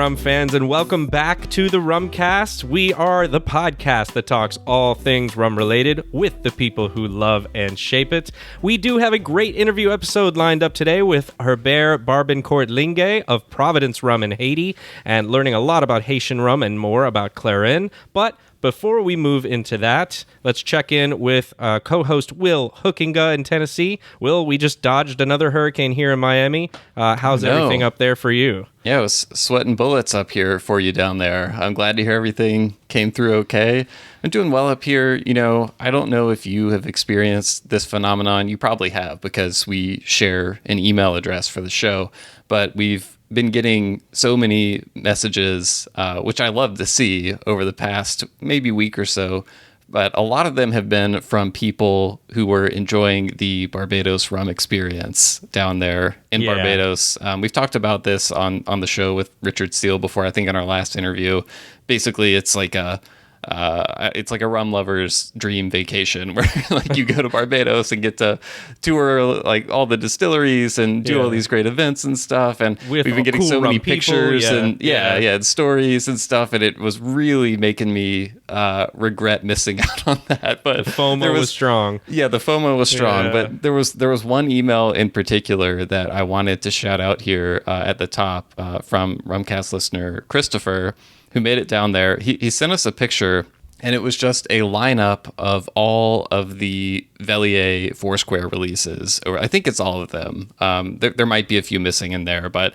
rum fans, and welcome back to the Rumcast. We are the podcast that talks all things rum related with the people who love and shape it. We do have a great interview episode lined up today with Herbert Barbancourt-Linge of Providence Rum in Haiti, and learning a lot about Haitian rum and more about Clairin. But before we move into that, let's check in with co-host Will Hookinga in Tennessee. Will, we just dodged another hurricane here in Miami. How's everything up there for you? Yeah, it was sweating bullets up here for you down there. I'm glad to hear everything came through okay. I'm doing well up here. You know, I don't know if you have experienced this phenomenon. You probably have because we share an email address for the show. But we've been getting so many messages, which I love to see over the past maybe week or so. But a lot of them have been from people who were enjoying the Barbados rum experience down there in Barbados. We've talked about this on the show with Richard Steele before, I think in our last interview. Basically, it's like a rum lover's dream vacation where like you go to Barbados and get to tour like all the distilleries and do all these great events and stuff. And we've been getting so many pictures and and stories and stuff. And it was really making me regret missing out on that. But the FOMO was strong. Yeah, the FOMO was strong. Yeah. But there was one email in particular that I wanted to shout out here at the top from Rumcast listener Christopher, who made it down there. He sent us a picture, and it was just a lineup of all of the Velier Foursquare releases, or I think it's all of them. There might be a few missing in there, but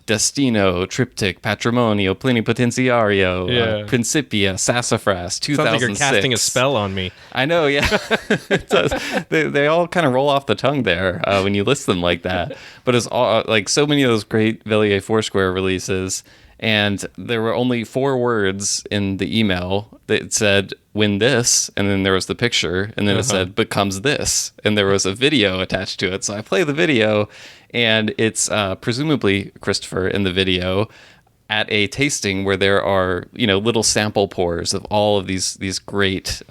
Destino, Triptych, Patrimonio, Plenipotenziario, Principia, Sassafras, 2006. Sounds like you're casting a spell on me. I know, yeah. It does. They all kind of roll off the tongue there when you list them like that. But it's all like so many of those great Velier Foursquare releases. And there were only 4 words in the email that said, win this, and then there was the picture, and then it said, becomes this, and there was a video attached to it. So I play the video, and it's presumably Christopher in the video at a tasting where there are, little sample pours of all of these great,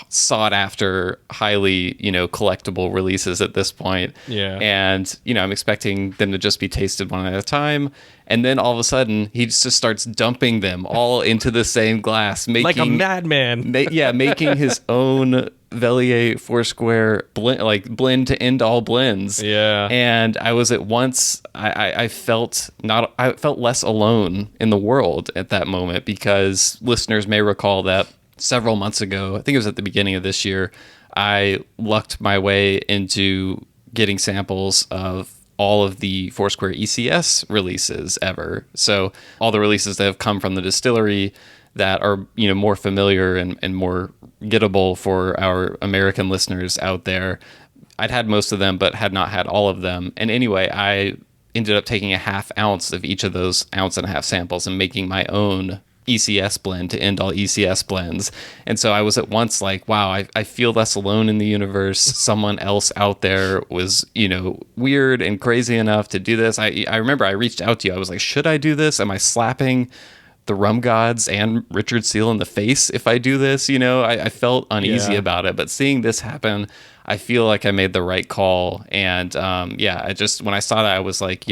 sought-after, highly, collectible releases at this point. Yeah. And, I'm expecting them to just be tasted one at a time. And then all of a sudden, he just starts dumping them all into the same glass. Like a madman. Making his own Velier Foursquare blend to end all blends. Yeah. And I was at once, I felt less alone in the world at that moment, because listeners may recall that several months ago, I think it was at the beginning of this year, I lucked my way into getting samples of all of the Foursquare ECS releases ever. So all the releases that have come from the distillery that are, more familiar and more gettable for our American listeners out there. I'd had most of them, but had not had all of them. And anyway, I ended up taking a half ounce of each of those 1.5 ounce samples and making my own ECS blend to end all ECS blends. And so I was at once like, wow, I feel less alone in the universe. Someone else out there was, weird and crazy enough to do this. I remember I reached out to you. I was like, should I do this? Am I slapping the rum gods and Richard Steele in the face if I do this? I felt uneasy about it. But seeing this happen, I feel like I made the right call. And I just, when I saw that, I was like,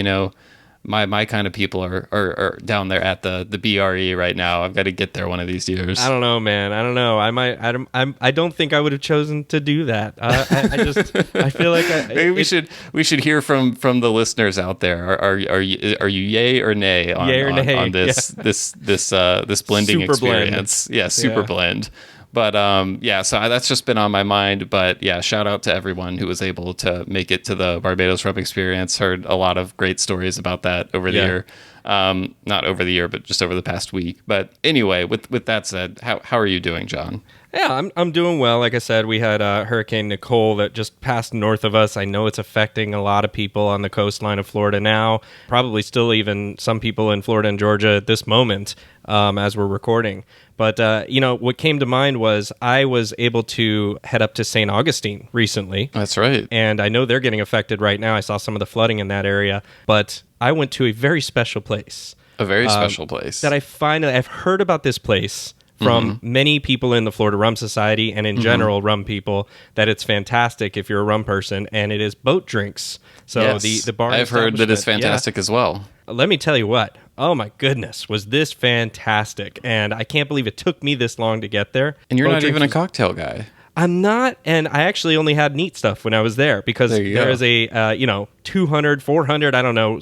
my kind of people are down there at the BRE right now. I've got to get there one of these years. I don't know, man. I don't know. I don't think I would have chosen to do that. I feel like maybe we should hear from the listeners out there. Are you yay or nay on this this blending super experience? Blend. Yeah, super blend. But so that's just been on my mind. But yeah, shout out to everyone who was able to make it to the Barbados Rum experience. Heard a lot of great stories about that over the year. Not over the year, but just over the past week. But anyway, with that said, how are you doing, John? Yeah, I'm doing well. Like I said, we had Hurricane Nicole that just passed north of us. I know it's affecting a lot of people on the coastline of Florida now. Probably still even some people in Florida and Georgia at this moment as we're recording. But, what came to mind was I was able to head up to St. Augustine recently. That's right. And I know they're getting affected right now. I saw some of the flooding in that area. But I went to a very special place. A very special place. That I've heard about this place from many people in the Florida Rum Society and in general rum people, that it's fantastic if you're a rum person, and it is Boat Drinks. So yes, the bar I've heard that it's fantastic as well. Let me tell you what, Oh my goodness, was this fantastic. And I can't believe it took me this long to get there. And you're Boat not Drinks even a was- cocktail guy. I'm not, and I actually only had neat stuff when I was there because There you there go. is a 200, 400, I don't know,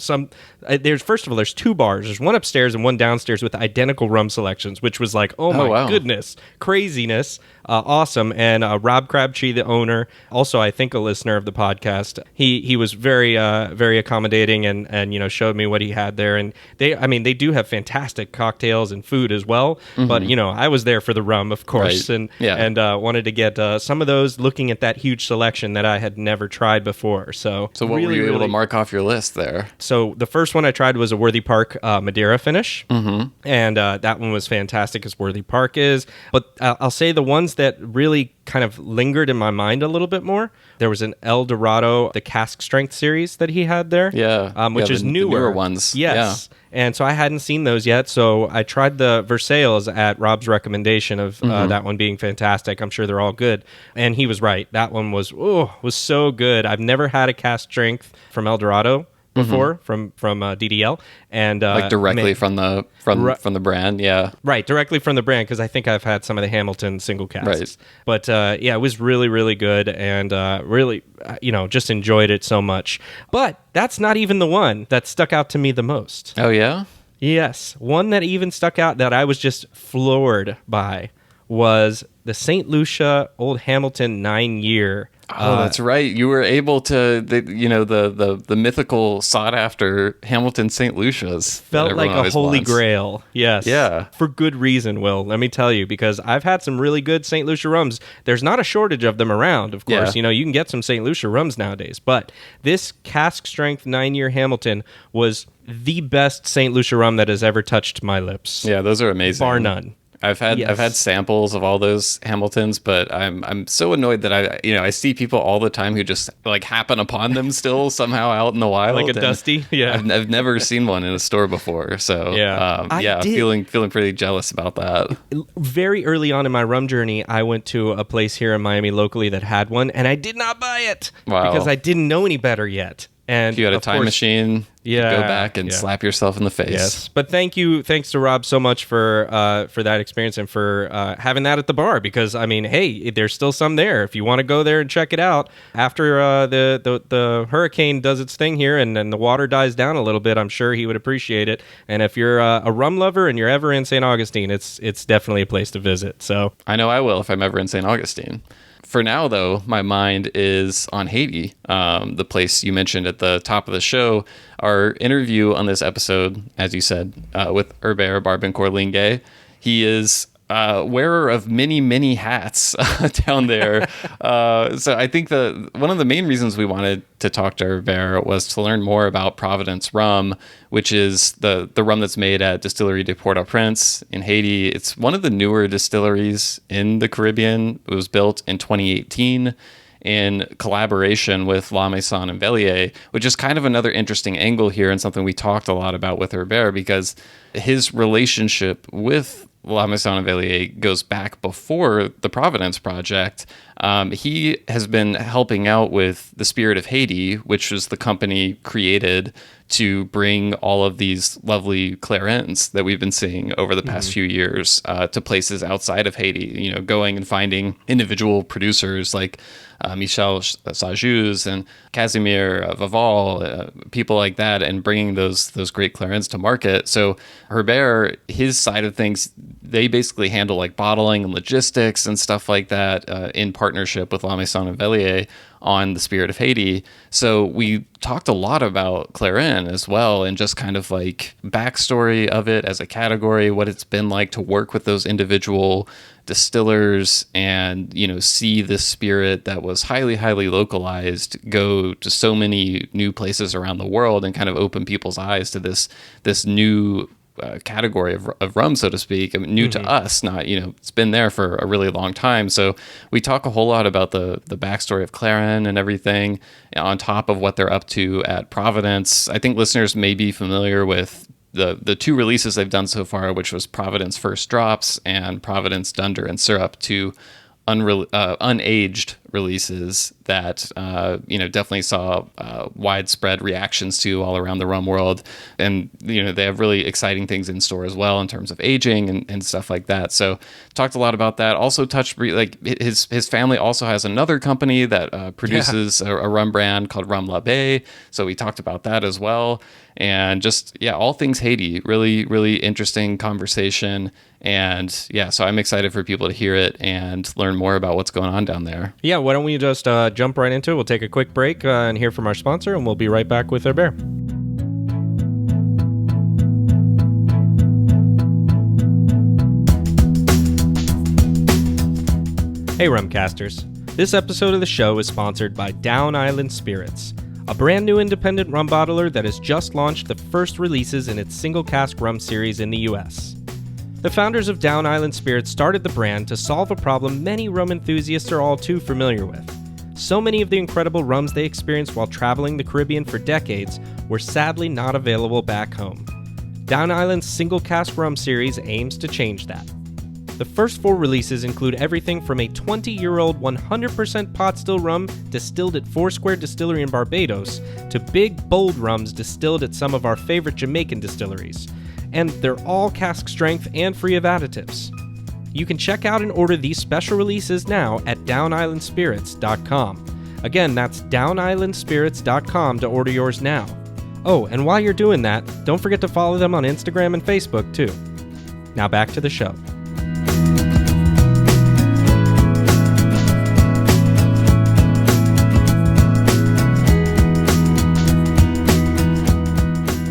there's first of all there's two bars. There's one upstairs and one downstairs with identical rum selections, which was like, oh my wow. goodness, craziness, awesome. And Rob Crabtree, the owner, also I think a listener of the podcast, he was very very accommodating and showed me what he had there. And they do have fantastic cocktails and food as well. But I was there for the rum, of course, Right. and Yeah. and wanted to get some of those, looking at that huge selection that I had never tried before. So So what were you able to mark off your list there? So the first one I tried was a Worthy Park Madeira finish, and that one was fantastic as Worthy Park is. But I'll say the ones that really kind of lingered in my mind a little bit more. There was an El Dorado, the cask strength series that he had there, Yeah. which Yeah, is the newer. newer ones. Yes. And so I hadn't seen those yet. So I tried the Versailles at Rob's recommendation of that one being fantastic. I'm sure they're all good. And he was right. That one was so good. I've never had a cask strength from El Dorado before from DDL, and Like directly man, from the brand. Yeah. right, directly from the brand, because I think I've had some of the Hamilton single casks. Right. But it was really, really good, and really, just enjoyed it so much. But that's not even the one that stuck out to me the most. Oh yeah. Yes, one that even stuck out that I was just floored by was the St. Lucia Old Hamilton 9-year. Oh, that's right. You were able to, the mythical sought after Hamilton St. Lucia's. that Felt like everyone a always holy wants. grail. Yes. Yeah. For good reason, Will. Let me tell you, because I've had some really good St. Lucia rums. There's not a shortage of them around, of course. Yeah. You can get some St. Lucia rums nowadays. But this cask strength 9-year Hamilton was the best St. Lucia rum that has ever touched my lips. Yeah, those are amazing. Bar none. I've had Yes. samples of all those Hamiltons, but I'm so annoyed that I see people all the time who just like happen upon them still somehow out in the wild. Like a and Dusty? Yeah. I've never seen one in a store before, so Yeah. I did- feeling pretty jealous about that. Very early on in my rum journey, I went to a place here in Miami locally that had one, and I did not buy it Wow. because I didn't know any better yet. And If you had a of time course- machine, Yeah, you could go back and yeah. slap yourself in the face. Yes, but thanks to Rob so much for that experience and for having that at the bar, because I mean, hey, there's still some there if you want to go there and check it out after the hurricane does its thing here and the water dies down a little bit. I'm sure he would appreciate it. And if you're a rum lover and you're ever in St. Augustine, it's definitely a place to visit. So I know I will if I'm ever in St. Augustine. For now, though, my mind is on Haiti, the place you mentioned at the top of the show. Our interview on this episode, as you said, with Herbert Barbancourt-Linge, he is wearer of many, many hats down there. So I think one of the main reasons we wanted to talk to Herbert was to learn more about Providence Rum, which is the rum that's made at Distillerie de Port-au-Prince in Haiti. It's one of the newer distilleries in the Caribbean. It was built in 2018 in collaboration with La Maison Velier, which is kind of another interesting angle here and something we talked a lot about with Herbert, because his relationship with La Maison Velier goes back before the Providence project. He has been helping out with the Spirit of Haiti, which was the company created to bring all of these lovely Clairins that we've been seeing over the past few years to places outside of Haiti, going and finding individual producers like Michel Sajus and Casimir Vaval, people like that, and bringing those great Clairins to market. So Herbert, his side of things, they basically handle like bottling and logistics and stuff like that in partnership with La Maison Velier on the Spirit of Haiti. So we talked a lot about Clairin as well, and just kind of like backstory of it as a category, what it's been like to work with those individual distillers and see this spirit that was highly localized go to so many new places around the world and kind of open people's eyes to this new category of rum, so to speak. I mean, new to us, not, it's been there for a really long time. So we talk a whole lot about the backstory of Clairin and everything on top of what they're up to at Providence. I think listeners may be familiar with the two releases they've done so far, which was Providence First Drops and Providence Dunder and Syrup, two unaged releases that definitely saw widespread reactions to all around the rum world, and they have really exciting things in store as well in terms of aging and stuff like that. So talked a lot about that. Also touched like his family also has another company that produces a rum brand called Rum La Bay. So we talked about that as well, and just all things Haiti. Really, really interesting conversation. And so I'm excited for people to hear it and learn more about what's going on down there. Yeah, why don't we just jump right into it? We'll take a quick break and hear from our sponsor, and we'll be right back with Herbert. Hey Rumcasters, this episode of the show is sponsored by Down Island Spirits, a brand new independent rum bottler that has just launched the first releases in its single cask rum series in the US. The founders of Down Island Spirits started the brand to solve a problem many rum enthusiasts are all too familiar with. So many of the incredible rums they experienced while traveling the Caribbean for decades were sadly not available back home. Down Island's single cask rum series aims to change that. The first 4 releases include everything from a 20-year-old 100% pot still rum distilled at Foursquare Distillery in Barbados to big, bold rums distilled at some of our favorite Jamaican distilleries. And they're all cask strength and free of additives. You can check out and order these special releases now at downislandspirits.com. Again, that's downislandspirits.com to order yours now. Oh, and while you're doing that, don't forget to follow them on Instagram and Facebook too. Now back to the show.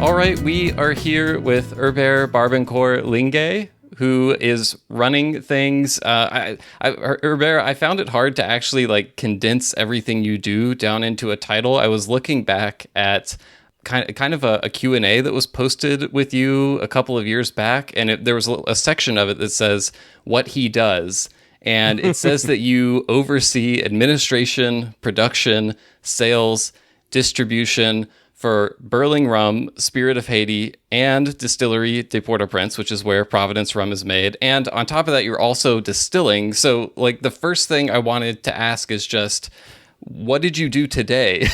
All right, we are here with Herbert Barbancourt-Linge, who is running things. Herbert, I found it hard to actually condense everything you do down into a title. I was looking back at kind of a Q&A that was posted with you a couple of years back, and there was a section of it that says what he does. And it says that you oversee administration, production, sales, distribution for Burling Rum, Spirit of Haiti, and Distillerie de Port-au-Prince, which is where Providence Rum is made. And on top of that, you're also distilling. So, the first thing I wanted to ask is just, what did you do today?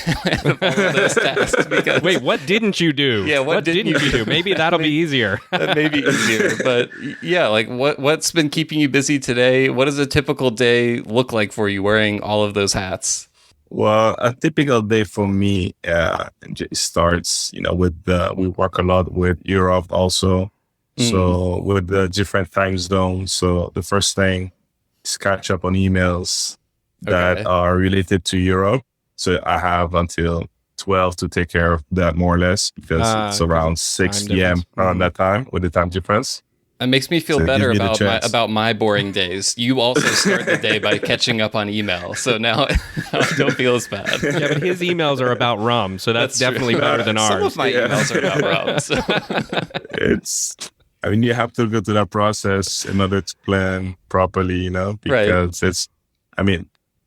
Of all of those tasks? Because, wait, what didn't you do? Yeah, what didn't you do? Maybe that'll be easier. That may be easier. But yeah, what's been keeping you busy today? What does a typical day look like for you wearing all of those hats? Well, a typical day for me starts, with we work a lot with Europe also. So with the different time zones. So the first thing is catch up on emails that are related to Europe. So I have until 12 to take care of that more or less, because it's around 6 p.m. around that time with the time difference. It makes me feel better about my boring days. You also start the day by catching up on email, so now I don't feel as bad. Yeah, but his emails are about rum, so that's definitely better than ours. Some of my emails are about rum. So. You have to go through that process in order to plan properly, because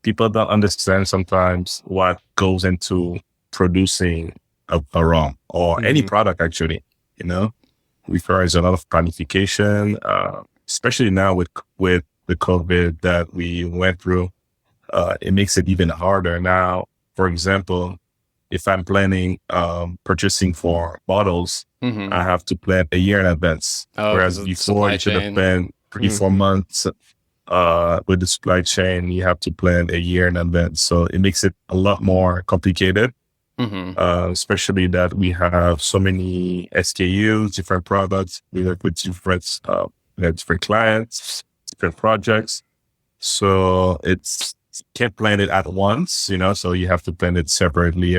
people don't understand sometimes what goes into producing a rum or any product actually, requires a lot of planification, especially now with the COVID that we went through. It makes it even harder now. For example, if I'm planning purchasing for bottles, I have to plan a year in advance. Whereas before, you should have planned 3-4 months. With the supply chain, you have to plan a year in advance. So it makes it a lot more complicated. Especially that we have so many SKUs, different products, we work with different clients, different projects. So it's can't plan it at once, so you have to plan it separately,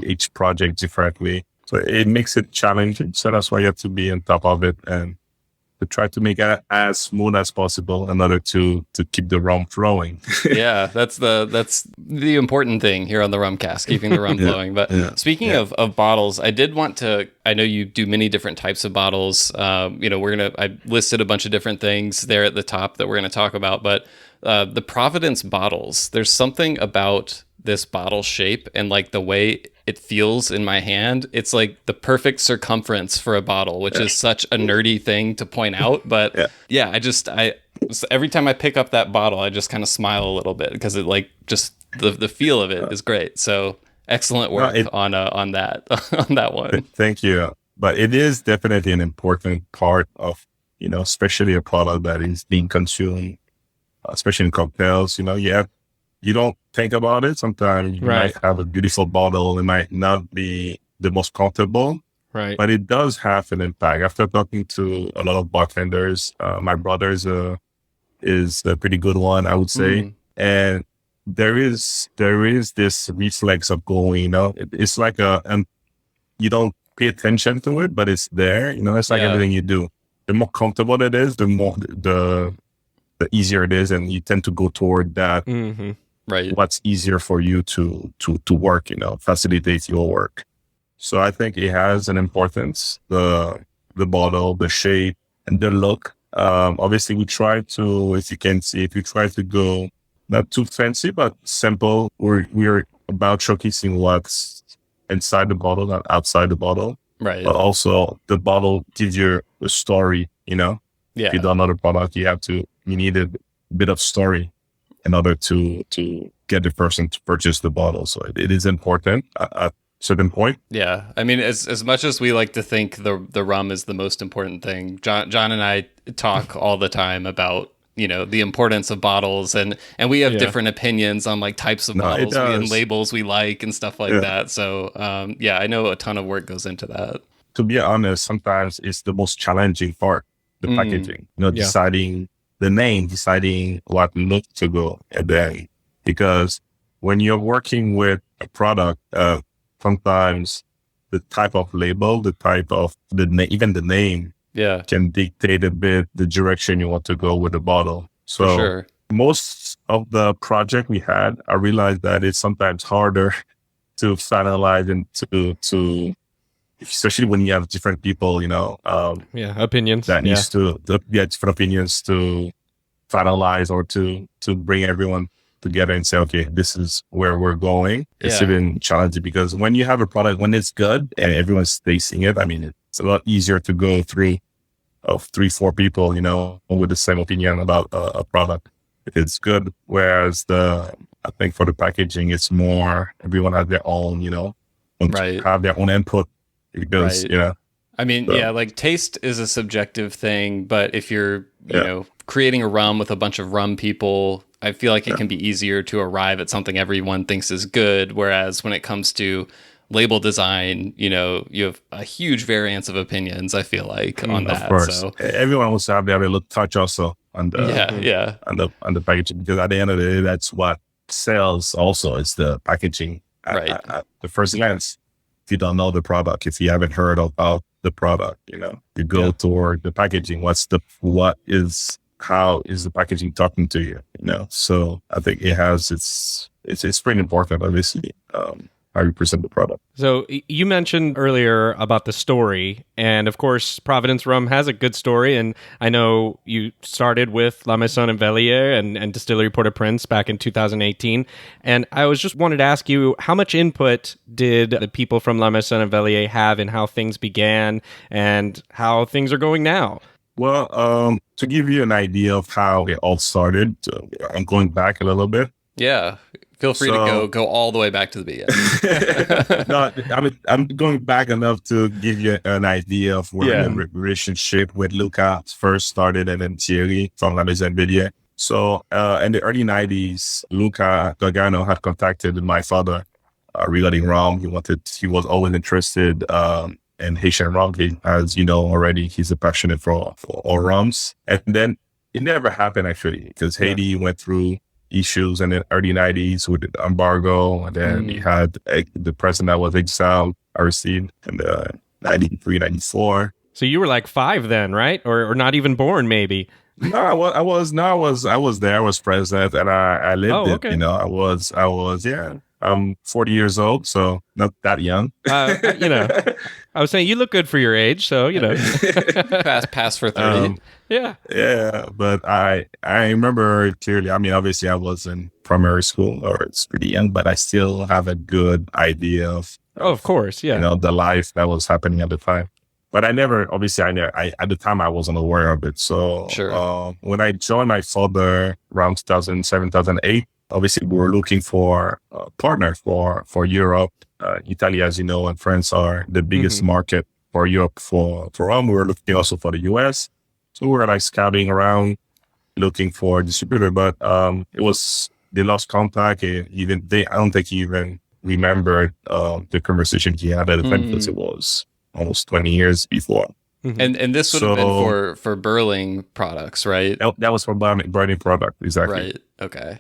each project differently. So it makes it challenging. So that's why you have to be on top of it and to try to make it as smooth as possible in order to keep the rum flowing. Yeah, that's the important thing here on the Rumcast, keeping the rum flowing. But speaking of bottles, I did want to, I know you do many different types of bottles. I listed a bunch of different things there at the top that we're going to talk about, but the Providence bottles, there's something about this bottle shape and the way it feels in my hand. It's like the perfect circumference for a bottle, which is such a nerdy thing to point out. But So every time I pick up that bottle, I just kind of smile a little bit because it like just the feel of it is great. So excellent work on that on that one. Thank you. But it is definitely an important part of, especially a product that is being consumed, especially in cocktails. You don't think about it. Sometimes you might have a beautiful bottle. It might not be the most comfortable, right? But it does have an impact. After talking to a lot of bartenders, my brother is a pretty good one, I would say. And there is this reflex of going, it's like you don't pay attention to it, but it's there. It's like everything you do. The more comfortable it is, the more the easier it is, and you tend to go toward that. Mm-hmm. Right. What's easier for you to work, facilitates your work. So I think it has an importance, the bottle, the shape, and the look. Obviously we try to, as you can see, if you try to go not too fancy, but simple, we're about showcasing what's inside the bottle, not outside the bottle. Right. But also the bottle gives you a story, Yeah. If you don't know the product, you need a bit of story in order to get the person to purchase the bottle. So it is important at a certain point. Yeah. I mean, as much as we like to think the rum is the most important thing, John and I talk all the time about, the importance of bottles, and we have different opinions on like types of bottles and labels we like and stuff like that. So, I know a ton of work goes into that. To be honest, sometimes it's the most challenging part, the packaging, deciding the name, deciding what look to go. And then, because when you're working with a product, sometimes the type of label, the type of even the name, can dictate a bit the direction you want to go with the bottle. So most of the project we had, I realized that it's sometimes harder to finalize and to especially when you have different people, opinions that needs to different opinions to finalize or to bring everyone together and say, okay, this is where we're going. It's even challenging because when you have a product, when it's good and everyone's tasting it, I mean, it's a lot easier to go through of 3-4 people, with the same opinion about a product. If it's good. Whereas I think for the packaging, it's more, everyone has their own, have their own input because, I mean, like taste is a subjective thing, but if you're, creating a rum with a bunch of rum people, I feel like it can be easier to arrive at something everyone thinks is good. Whereas when it comes to label design, you have a huge variance of opinions, I feel like, on that. Of course. So everyone wants to have their little touch also on the on the packaging, because at the end of the day, that's what sells also, is the packaging. At the first glance, if you don't know the product, if you haven't heard about the product, you go toward the packaging. How is the packaging talking to you? So I think it has it's pretty important, obviously, how you present the product. So you mentioned earlier about the story, and of course, Providence Rum has a good story. And I know you started with La Maison Velier and Distillery Port-au-Prince back in 2018. And I was just wanted to ask you, how much input did the people from La Maison Velier have in how things began and how things are going now? Well, to give you an idea of how it all started, I'm going back a little bit. Yeah. Feel free to go all the way back to the beginning. No, I'm going back enough to give you an idea of where the relationship with Luca first started, and then Thierry from La Maison Velier. So in the early 90s, Luca Gargano had contacted my father regarding rum. He was always interested in Haitian rum. As you know already, he's a passionate for all rums. And then it never happened, actually, because Haiti went through issues in the early 90s with the embargo, and then he had the president that was exiled, Aristide, in the 93, 94. So you were like 5 then, right? Or not even born, maybe. No, I was there. I was present, and I lived it. I was, I'm 40 years old, so not that young. I was saying you look good for your age, so pass for 30. Yeah, but I remember clearly. I mean, obviously, I was in primary school, or it's pretty young, but I still have a good idea of course, the life that was happening at the time. but I never, obviously, at the time I wasn't aware of it. So Sure. when I joined my father around 2007, 2008, obviously we were looking for a partner for Europe. Italy, as you know, and France are the biggest market for Europe for rum. We were looking also for the US. So we were like scouting around, looking for a distributor, but they lost contact. I don't think he even remembered the conversation he had at the time, because it was almost 20 years before. And this would have been for Burling products, right? That was for burning product, exactly. Right. Okay.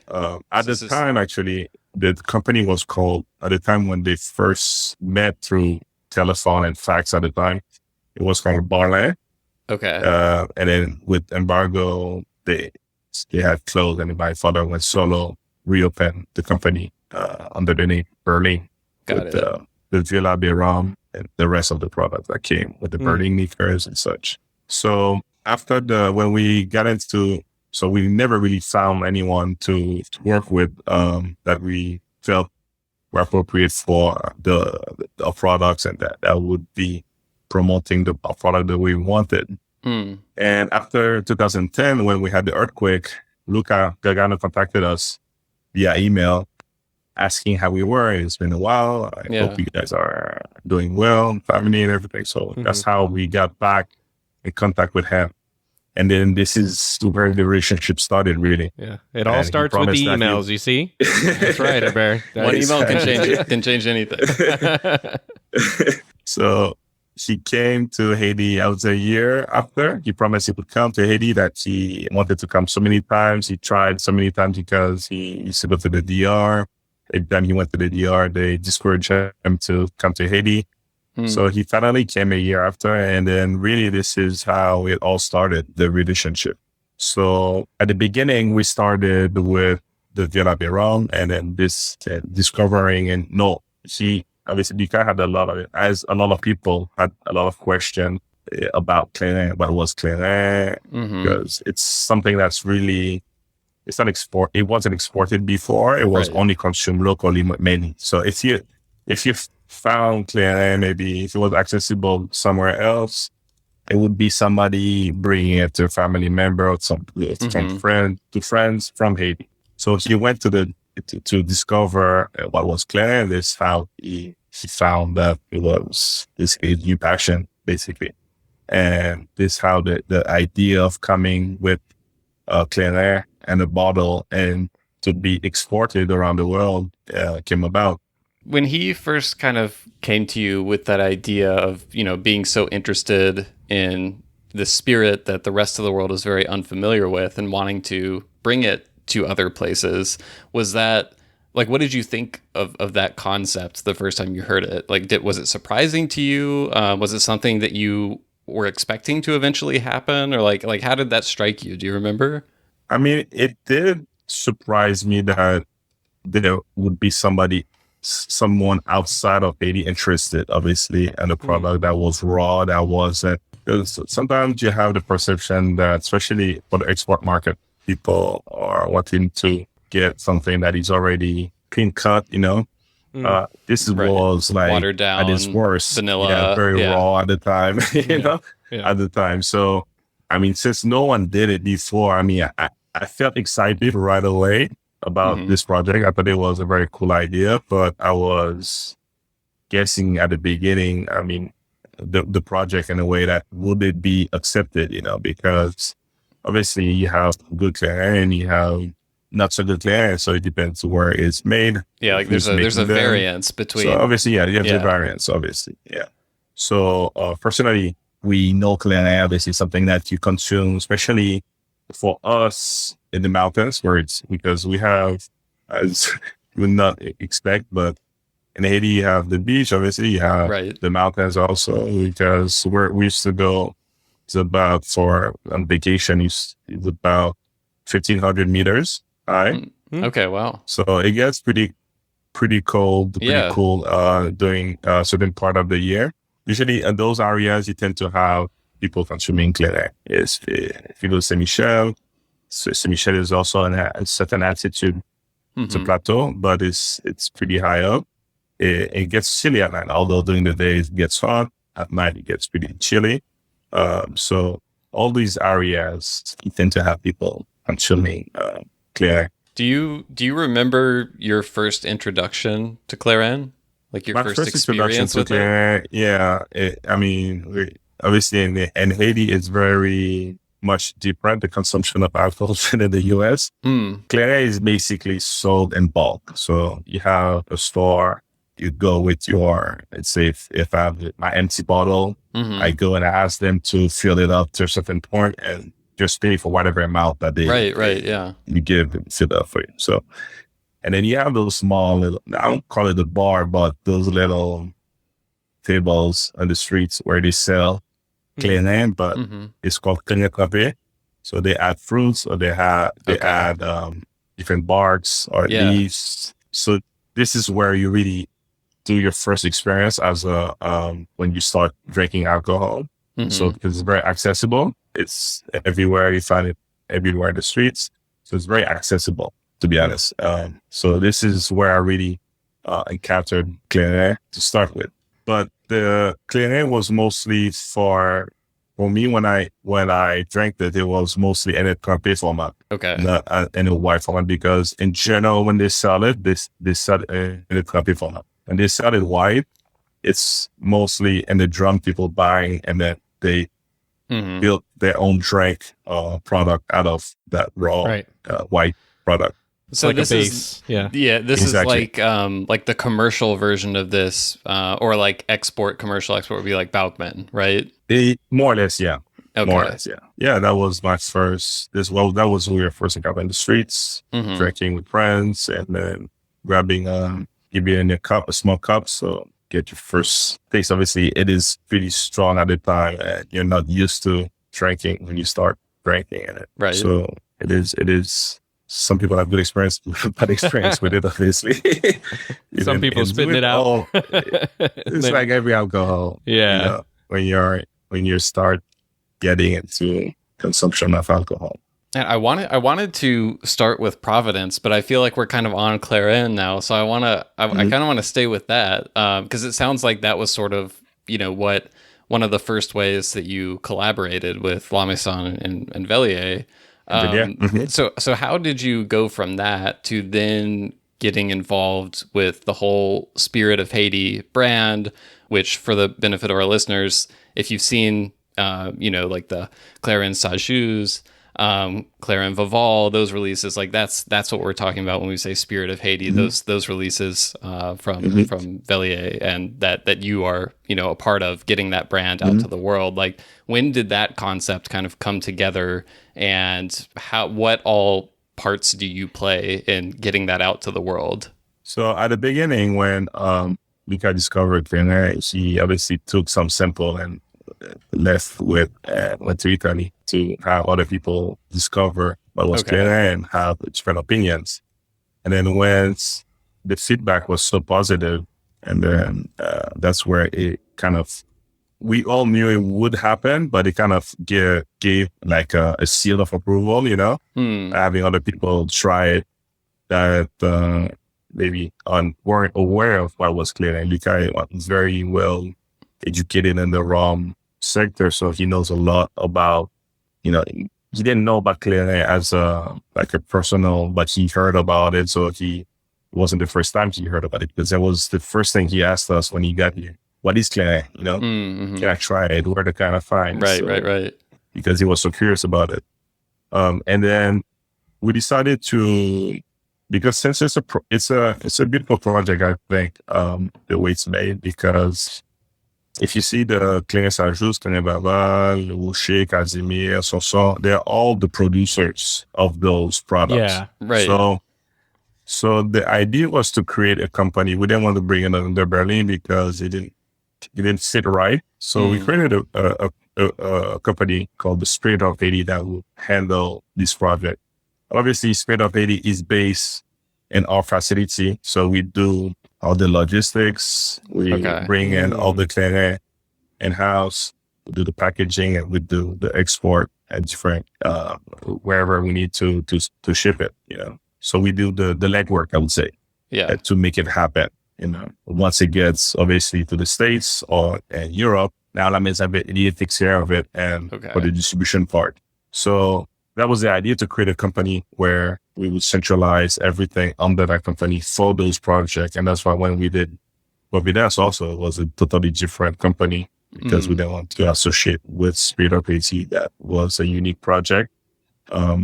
At the time, actually, the company was called, at the time when they first met through telephone and fax at the time, it was called Barlin. Okay. And then with embargo, they had closed, and my father went solo, reopened the company under the name Burling. Got it. The Velier rum and the rest of the products that came with the Burling liquors and such. So after when we got into, so we never really found anyone to work with that we felt were appropriate for the products, and that would be promoting the product that we wanted. And after 2010, when we had the earthquake, Luca Gargano contacted us via email asking how we were. It's been a while. I hope you guys are doing well, family and everything. So that's how we got back in contact with him. And then this is where the relationship started, really. Yeah. It all starts with the emails, you see? That's right, Herbert. One email can change anything. So he came to Haiti, I would say, a year after. He promised he would come to Haiti, that he wanted to come so many times. He tried so many times because he used to go to the DR. Every time he went to the DR, they discouraged him to come to Haiti. So he finally came a year after, and then really this is how it all started, the relationship. So at the beginning, we started with the Velier rum, and then this discovering, and obviously Duca had a lot of it, as a lot of people had a lot of questions about Clairin, what was Clairin, because it's something that's really, it wasn't exported before, it was only consumed locally mainly. So if you found Clairin, maybe if it was accessible somewhere else, it would be somebody bringing it to a family member or some friends from Haiti. So he went to discover what was Clairin. This how he found that it was his new passion, basically. And this how the idea of coming with Clairin and a bottle and to be exported around the world came about. When he first kind of came to you with that idea of, being so interested in the spirit that the rest of the world is very unfamiliar with and wanting to bring it to other places, was that, like, what did you think of that concept the first time you heard it? Like, was it surprising to you? Was it something that you were expecting to eventually happen? Or like how did that strike you? Do you remember? I mean, it did surprise me that there would be someone outside of Haiti interested, obviously, in a product that was raw, that wasn't. Sometimes you have the perception that, especially for the export market, people are wanting to get something that is already clean cut, This was like watered down, at its worst, vanilla, very raw at the time, at the time. So, I mean, since no one did it before, I mean, I felt excited right away about this project. I thought it was a very cool idea, but I was guessing at the beginning, I mean, the project in a way that would it be accepted, because obviously you have good Clairin and you have not so good Clairin, so it depends where it's made. Yeah, like there's a variance between. So obviously, you have the variance, obviously, So personally, we know Clairin obviously something that you consume, especially for us in the mountains, because we have, as you would not expect, but in Haiti you have the beach, obviously you have the mountains also, because where we used to go, it's about, on vacation, it's about 1,500 meters high. Okay, wow. So it gets pretty cold, pretty cool during a certain part of the year. Usually in those areas, you tend to have people consuming Clairin. If you go to Saint-Michel, Saint-Michel is also in a certain altitude. It's a plateau, but it's pretty high up. It gets chilly at night, although during the day it gets hot. at night it gets pretty chilly. So all these areas you tend to have people consuming Clairin. Do you remember your first introduction to Clairin? Like your first experience with Clairin, it? Yeah. Obviously in Haiti, it's very much different, the consumption of alcohol than in the US. Clairin is basically sold in bulk. So you have a store, you go with your, let's say if I have my empty bottle, I go and I ask them to fill it up to a certain point and just pay for whatever amount that you give them, fill up for you. So, and then you have those small little, I don't call it a bar, but those little tables on the streets where they sell Clairin, but it's called Clairin. So they add fruits, or they add different barks or leaves. So this is where you really do your first experience as when you start drinking alcohol. So because it's very accessible, it's everywhere, you find it everywhere in the streets. So it's very accessible, to be honest. So this is where I really encountered Clairin to start with. But the Clairin was mostly for me when I drank it was mostly in a crampé format. Okay. Not in a white format, because in general when they sell it, they sell it in a crampé format. And they sell it white, it's mostly in the drum people buying, and then they build their own drink product out of that raw white product. So like this a base. This Exactly. is like the commercial version of this, or like commercial export would be like Bauchman, right? More or less, yeah. Okay. More or less, yeah. Yeah, that was my first. That was when we were first out in the streets, drinking with friends, and then grabbing give you in a small cup, so get your first taste. Obviously, it is pretty strong at the time, and you're not used to drinking when you start drinking in it. Right. So it is. Some people have good experience, bad experience with it, obviously. Some people spitting it out. It's like every alcohol. Yeah. You know, when you start getting into consumption of alcohol. And I wanted to start with Providence, but I feel like we're kind of on Clairin now, so I kind of want to stay with that because it sounds like that was sort of what one of the first ways that you collaborated with La Maison and Velier. So how did you go from that to then getting involved with the whole Spirit of Haiti brand, which, for the benefit of our listeners, if you've seen, like the Clairin Sajus, Clairin Vival, those releases, like that's what we're talking about when we say Spirit of Haiti. Those releases from Velier, and that you are a part of getting that brand out to the world. Like, when did that concept kind of come together, and what all parts do you play in getting that out to the world? So at the beginning, when Mika discovered Clairin, she obviously took some sample and went to Italy to have other people discover what was Clairin and have different opinions. And then when the feedback was so positive, and then that's where it kind of, we all knew it would happen, but it kind of gave like a seal of approval, having other people try it that maybe weren't aware of what was Clairin. Mika was very well educated in the rum sector, so he knows a lot about, he didn't know about Clairin as a personal, but he heard about it, so it wasn't the first time he heard about it, because that was the first thing he asked us when he got here. What is Clairin? Can I try it? Where to kind of find? Right. Because he was so curious about it. And then we decided to, because since it's a beautiful project, I think, the way it's made, because if you see the Clairin Sajus, Clairin Vival, Rocher, Casimir, Sanson, they're all the producers of those products. Yeah, right. So the idea was to create a company. We didn't want to bring it under Berlin because it didn't sit right. So we created a company called the Spirit of Haiti that will handle this project. Obviously, Spirit of Haiti is based in our facility, so we do all the logistics. We bring in all the Clairin in-house, we do the packaging, and we do the export at different wherever we need to ship it. So we do the legwork, I would say, to make it happen. Once it gets obviously to the States or in Europe, Now La Maison Velier takes care of it and for the distribution part. So that was the idea, to create a company where we would centralize everything under that company for those projects. And that's why when we did Providence also, it was a totally different company because we didn't want to associate with Spirit of Haiti. That was a unique project.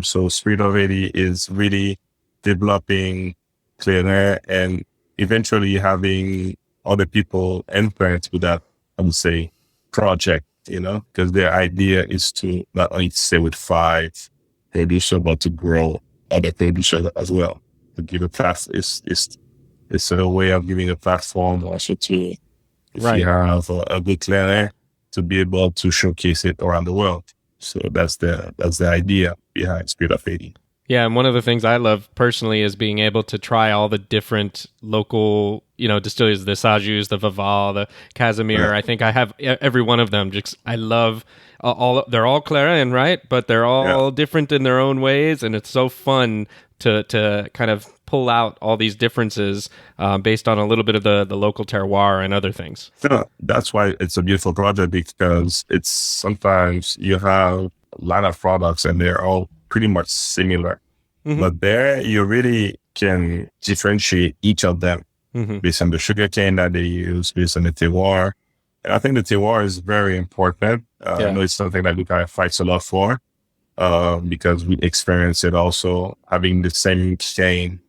So Spirit of Haiti is really developing Clairin and eventually having other people influence with that, I would say, project, because their idea is to not only stay with 5 producers, but to grow other producers as well. To give a path it's a way of giving a platform also to, if you have a good Clairin, to be able to showcase it around the world. So that's the idea behind Spirit of Haiti. Yeah, and one of the things I love personally is being able to try all the different local, distilleries, the Sajus, the Vaval, the Casimir. I think I have every one of them. Just I love all. They're all Clairin, right? But they're all different in their own ways, and it's so fun to kind of pull out all these differences based on a little bit of the local terroir and other things. Yeah, that's why it's a beautiful project, because it's sometimes you have a lot of products and they're all pretty much similar. But there you really can differentiate each of them based on the sugarcane that they use, based on the terroir. And I think the terroir is very important. I know it's something that Luca fights a lot for because we experience it also having the same cane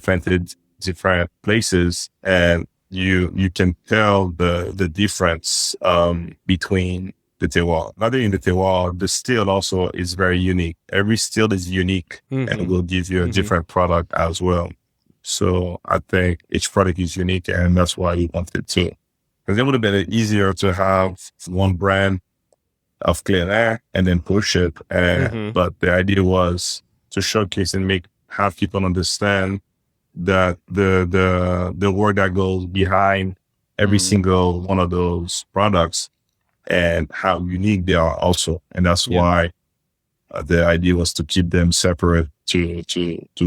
planted different places, and you can tell the difference between the terroir. Not only in the terroir, the still also is very unique. Every still is unique and will give you a different product as well. So I think each product is unique, and that's why we wanted to. Because it would have been easier to have one brand of Clairin and then push it. But the idea was to showcase and have people understand that the work that goes behind every single one of those products and how unique they are also. And that's why the idea was to keep them separate, to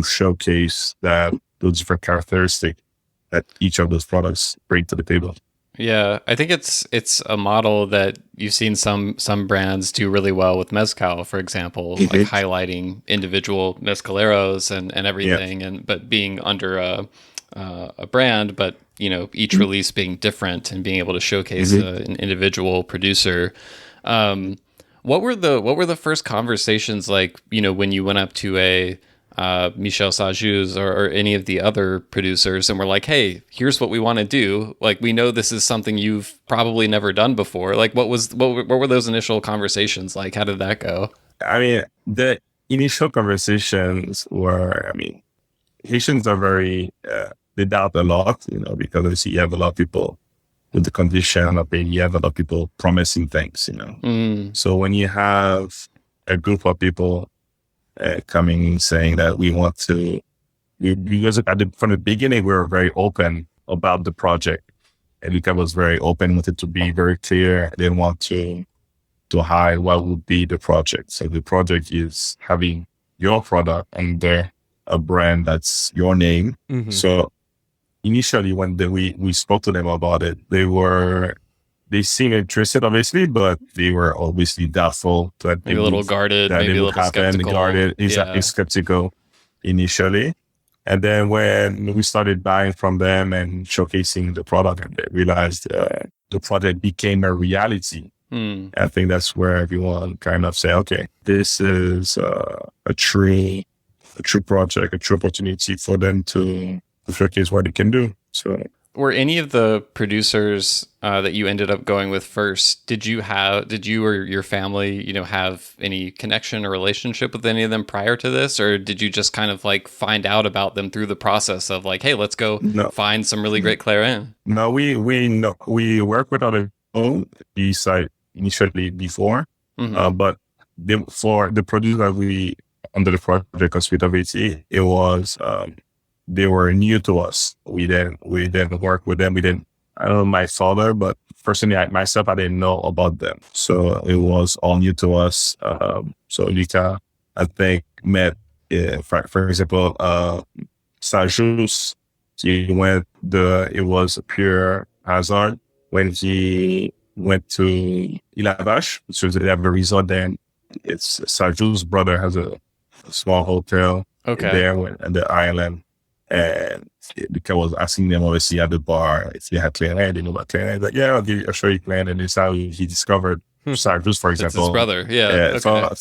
showcase that those different characteristics that each of those products bring to the table. Yeah, I think it's a model that you've seen some brands do really well with mezcal, for example, like highlighting individual mezcaleros and everything, but being under a brand, but each release being different and being able to showcase an individual producer. What were the first conversations like? When you went up to a Michel Sajus or any of the other producers and we're like, hey, here's what we want to do. Like, we know this is something you've probably never done before. Like, what were those initial conversations like? How did that go? I mean, the initial conversations were, Haitians are very, they doubt a lot, because you have a lot of people with the condition of being, you have a lot of people promising things, So when you have a group of people coming saying that we want to, because from the beginning, we were very open about the project. And Luca was very open, wanted to be very clear. They didn't want to hide what would be the project. So the project is having your product under a brand that's your name. So initially when we spoke to them about it, they seemed interested, obviously, but they were obviously doubtful. Maybe a little guarded, maybe a little skeptical. Exactly, skeptical initially. And then when we started buying from them and showcasing the product, and they realized the project became a reality. I think that's where everyone kind of say, okay, this is a true project, a true opportunity for them to showcase what they can do. So, were any of the producers that you ended up going with first, did you or your family, have any connection or relationship with any of them prior to this? Or did you just kind of like find out about them through the process of like, hey, let's go find some really great Clairin? No, we work with other own site initially before, but for the producer that we under the project of Spirit of Haiti, it was they were new to us. We didn't work with them. I don't know my father, but personally, myself, I didn't know about them. So it was all new to us. So Luca, I think, met, for example, Sajus. It was a pure hazard when he went to Ilavache, so they have a resort there. And it's Sajou's brother has a small hotel there on the island. And because I was asking them obviously at the bar if they had Clairin, they knew about Clairin. He's like, yeah, I'll show you Clairin. And it's how he discovered Sajou's, for example. That's his brother, yeah. So,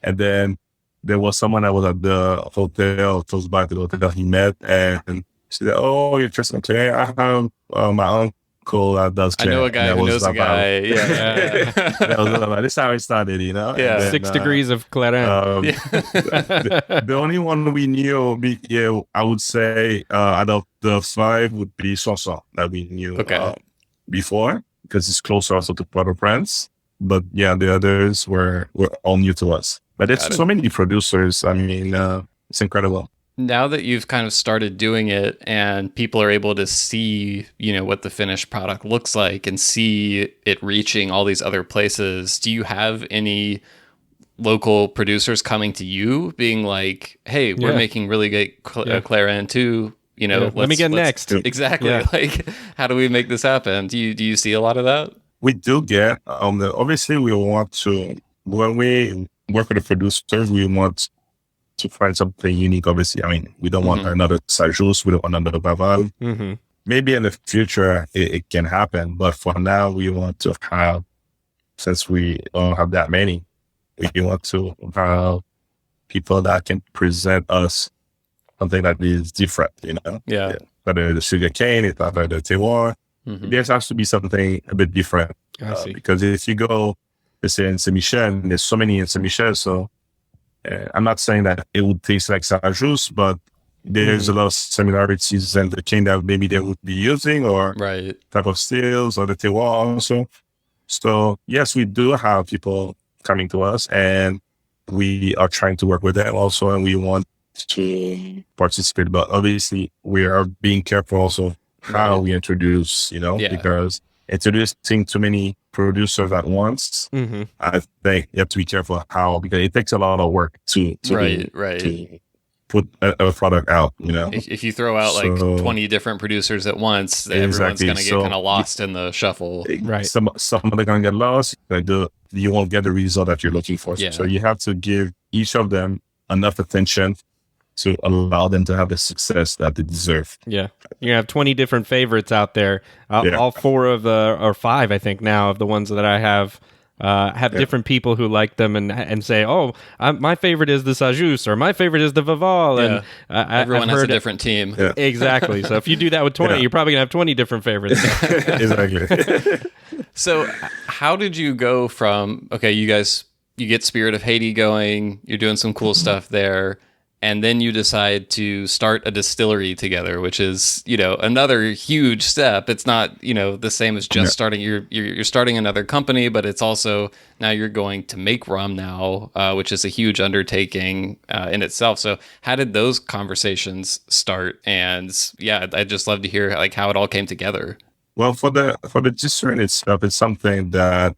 and then there was someone that was at the hotel, close by to the hotel he met, and she said, oh, you're interested in Clairin? I have my uncle that does Clairin. I know a guy who knows a guy. Yeah. This is how it started, Yeah. Then, 6 degrees of Clairin. The only one we knew, I would say, out of the 5 would be Sanson that we knew before, because it's closer also to Port-au-Prince. But yeah, the others were all new to us. But there's so many producers. I mean, it's incredible. Now that you've kind of started doing it and people are able to see, what the finished product looks like and see it reaching all these other places, do you have any local producers coming to you being like, hey, we're making really great Clairin too, let me get next. Exactly. Yeah. Like, how do we make this happen? Do you see a lot of that? We do get, obviously we want to, when we work with the producers, we want to find something unique, obviously. I mean, we don't want another Sajous, we don't want another Baval. Maybe in the future it can happen, but for now we want to have, since we don't have that many, we want to have people that can present us something that is different, Yeah. Whether the sugar cane, it's whether the terroir. There has to be something a bit different. Because if you go, let's say in Saint-Michel, there's so many in Saint-Michel, so I'm not saying that it would taste like Sajous, but there's a lot of similarities in the cane that maybe they would be using, or type of stills, or the terroir also. So yes, we do have people coming to us, and we are trying to work with them also, and we want to participate. But obviously, we are being careful also how we introduce, because introducing too many producers at once, I think you have to be careful how, because it takes a lot of work to put a product out, If you throw out like 20 different producers at once, everyone's going to get kind of lost in the shuffle. Some of them are going to get lost. You won't get the result that you're looking for. So you have to give each of them enough attention to allow them to have the success that they deserve. Yeah. You have 20 different favorites out there. All 4 of the, or 5, I think now, of the ones that I have different people who like them and say, oh, my favorite is the Sajous, or my favorite is the Vival. And everyone has a different team. Exactly. So if you do that with 20, you're probably going to have 20 different favorites. Exactly. So how did you go from, you get Spirit of Haiti going, you're doing some cool stuff there, and then you decide to start a distillery together, which is, another huge step. It's not, the same as just starting. You're starting another company, but it's also now you're going to make rum now, which is a huge undertaking in itself. So how did those conversations start? And I'd just love to hear like how it all came together. Well, for the distillery itself, it's something that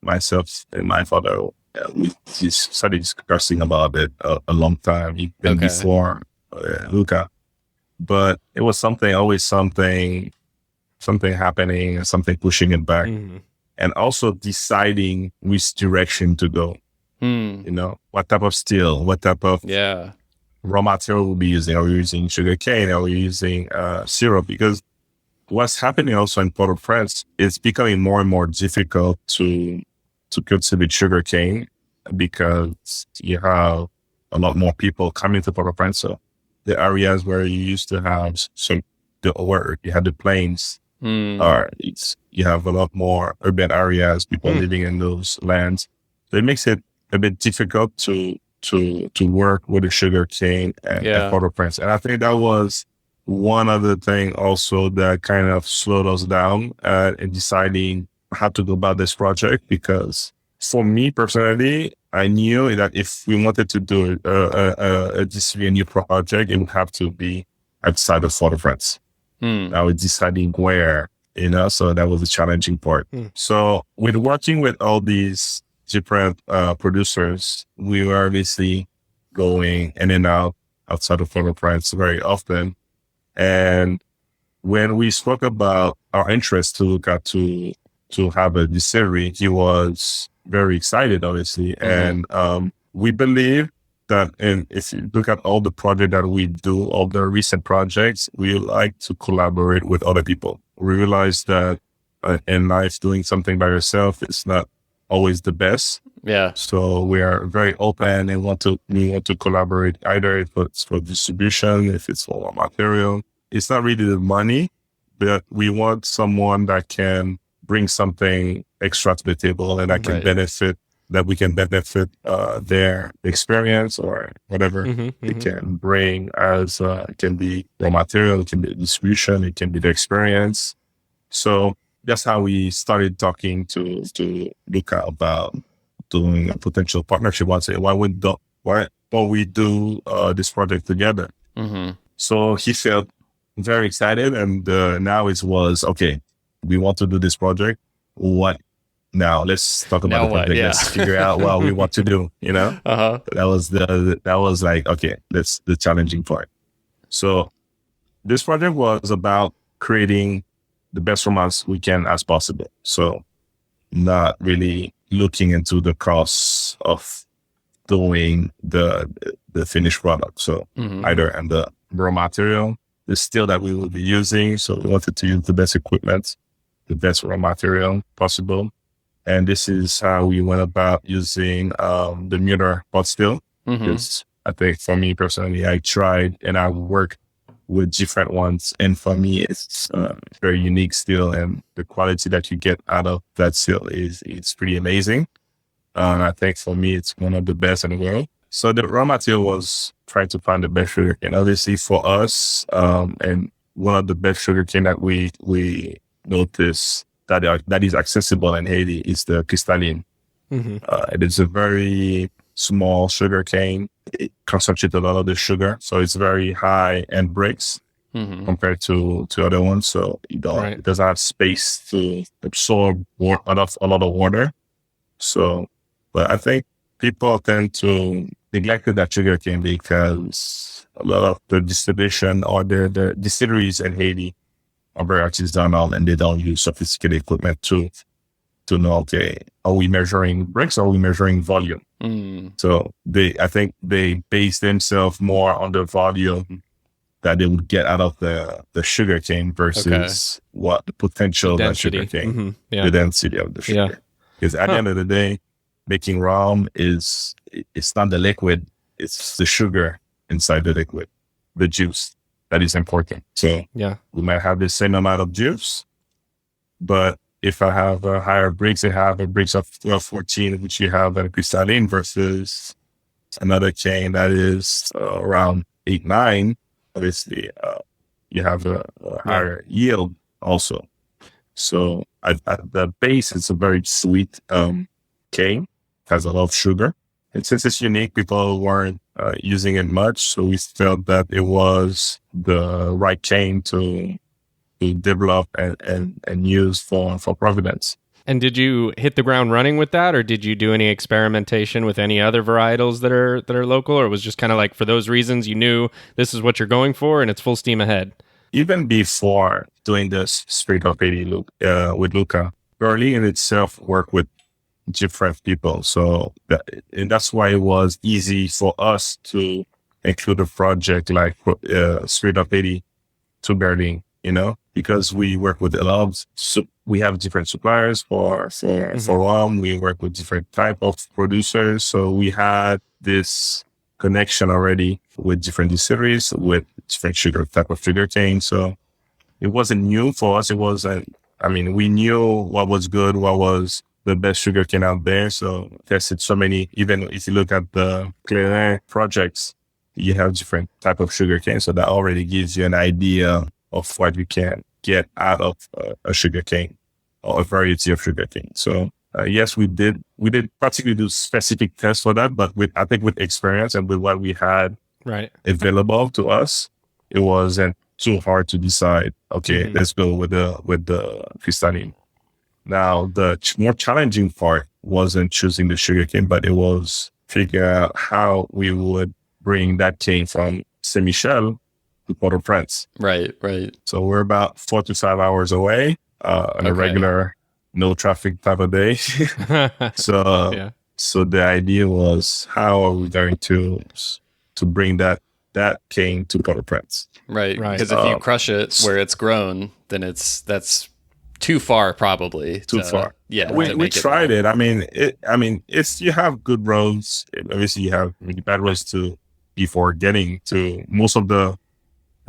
myself and my father, we started discussing about it a long time, even before Luca. But it was always something happening, something pushing it back, and also deciding which direction to go. What type of still, what type of raw material we'll be using. Are we using sugar cane? Are we using syrup? Because what's happening also in Port-au-Prince is becoming more and more difficult to cultivate sugar cane, because you have a lot more people coming to Port-au-Prince. So the areas where you used to have where you had the plains, you have a lot more urban areas, people living in those lands. So it makes it a bit difficult to work with the sugar cane at Port-au-Prince. And I think that was one other thing also that kind of slowed us down in deciding how to go about this project, because for me personally, I knew that if we wanted to do a new project, it would have to be outside of Port-au-Prince. I was deciding where, so that was the challenging part. So with working with all these different producers, we were obviously going in and out outside of Port-au-Prince very often. And when we spoke about our interest to look at to have a distillery, he was very excited, obviously. And we believe that, and if you look at all the projects that we do, all the recent projects, we like to collaborate with other people. We realize that in life, doing something by yourself is not always the best. Yeah. So we are very open and we want to collaborate, either if it's for distribution, if it's for raw material. It's not really the money, but we want someone that can bring something extra to the table and that can benefit, that we can benefit their experience or whatever it can bring as it can be raw material, it can be distribution, it can be the experience. So that's how we started talking to Luca about doing a potential partnership. One say, why don't we do this project together? So he felt very excited, and now it was okay. We want to do this project. What now? Let's talk about the project. Yeah. Let's figure out what we want to do. You know, that was like, okay, that's the challenging part. So this project was about creating the best romance we can as possible. So not really looking into the costs of doing the finished product. So either and the raw material, the steel that we will be using. So we wanted to use the best equipment, the best raw material possible. And this is how we went about using the Mueller pot still. Because I think for me personally, I tried and I worked with different ones. And for me, it's very unique still. And the quality that you get out of that still it's pretty amazing. I think for me, it's one of the best in the world. So the raw material was trying to find the best sugar cane. Obviously for us, and one of the best sugar cane that we noticed that is accessible in Haiti is the Clairin. It is a very small sugar cane. It concentrates a lot of the sugar, so it's very high end bricks compared to other ones. So it doesn't have space to absorb a lot of water. So, but I think people tend to neglect that sugar cane because a lot of the distribution or the distilleries in Haiti are very artisanal and they don't use sophisticated equipment to know, okay, are we measuring bricks or are we measuring volume? So I think they base themselves more on the volume that they would get out of the sugar cane versus what the potential of that sugar cane, the density of the sugar. Because at the end of the day, making rum it's not the liquid, it's the sugar inside the liquid, the juice that is important. So we might have the same amount of juice, but if I have a higher bricks, I have a bricks of 12, 14, which you have a Clairin versus another cane that is around 8, 9. Obviously, you have a higher yield also. So at the base, it's a very sweet cane, has a lot of sugar. And since it's unique, people weren't using it much. So we felt that it was the right cane to develop and use for Providence. And did you hit the ground running with that, or did you do any experimentation with any other varietals that are local, or it was just kind of like for those reasons you knew this is what you're going for and it's full steam ahead? Even before doing this Spirit of Haiti with Luca, Burley in itself worked with different people. So that's why it was easy for us to include a project like Spirit of Haiti to Berlin, because we work with a lot of, we have different suppliers for rum. We work with different type of producers. So we had this connection already with different distilleries, with different type of sugar cane. So it wasn't new for us. It wasn't, we knew what was good, what was the best sugar cane out there. So tested so many, even if you look at the Clairin projects, you have different type of sugar cane. So that already gives you an idea of what you can get out of a sugar cane or a variety of sugar cane. So yes, we did particularly do specific tests for that, but I think with experience and with what we had available to us, it wasn't too hard to decide, okay, let's go with the Clairin. Now, the more challenging part wasn't choosing the sugar cane, but it was figuring out how we would bring that cane from Saint Michel to Port-au-Prince. Right. So we're about 4 to 5 hours away on a regular no traffic type of day. So the idea was, how are we going to bring that cane to Port-au-Prince? Right. Because if you crush it where it's grown, then that's too far, probably. Too far. Yeah. We tried it. I mean, it's, you have good roads. Obviously, you have really bad roads too before getting to most of the,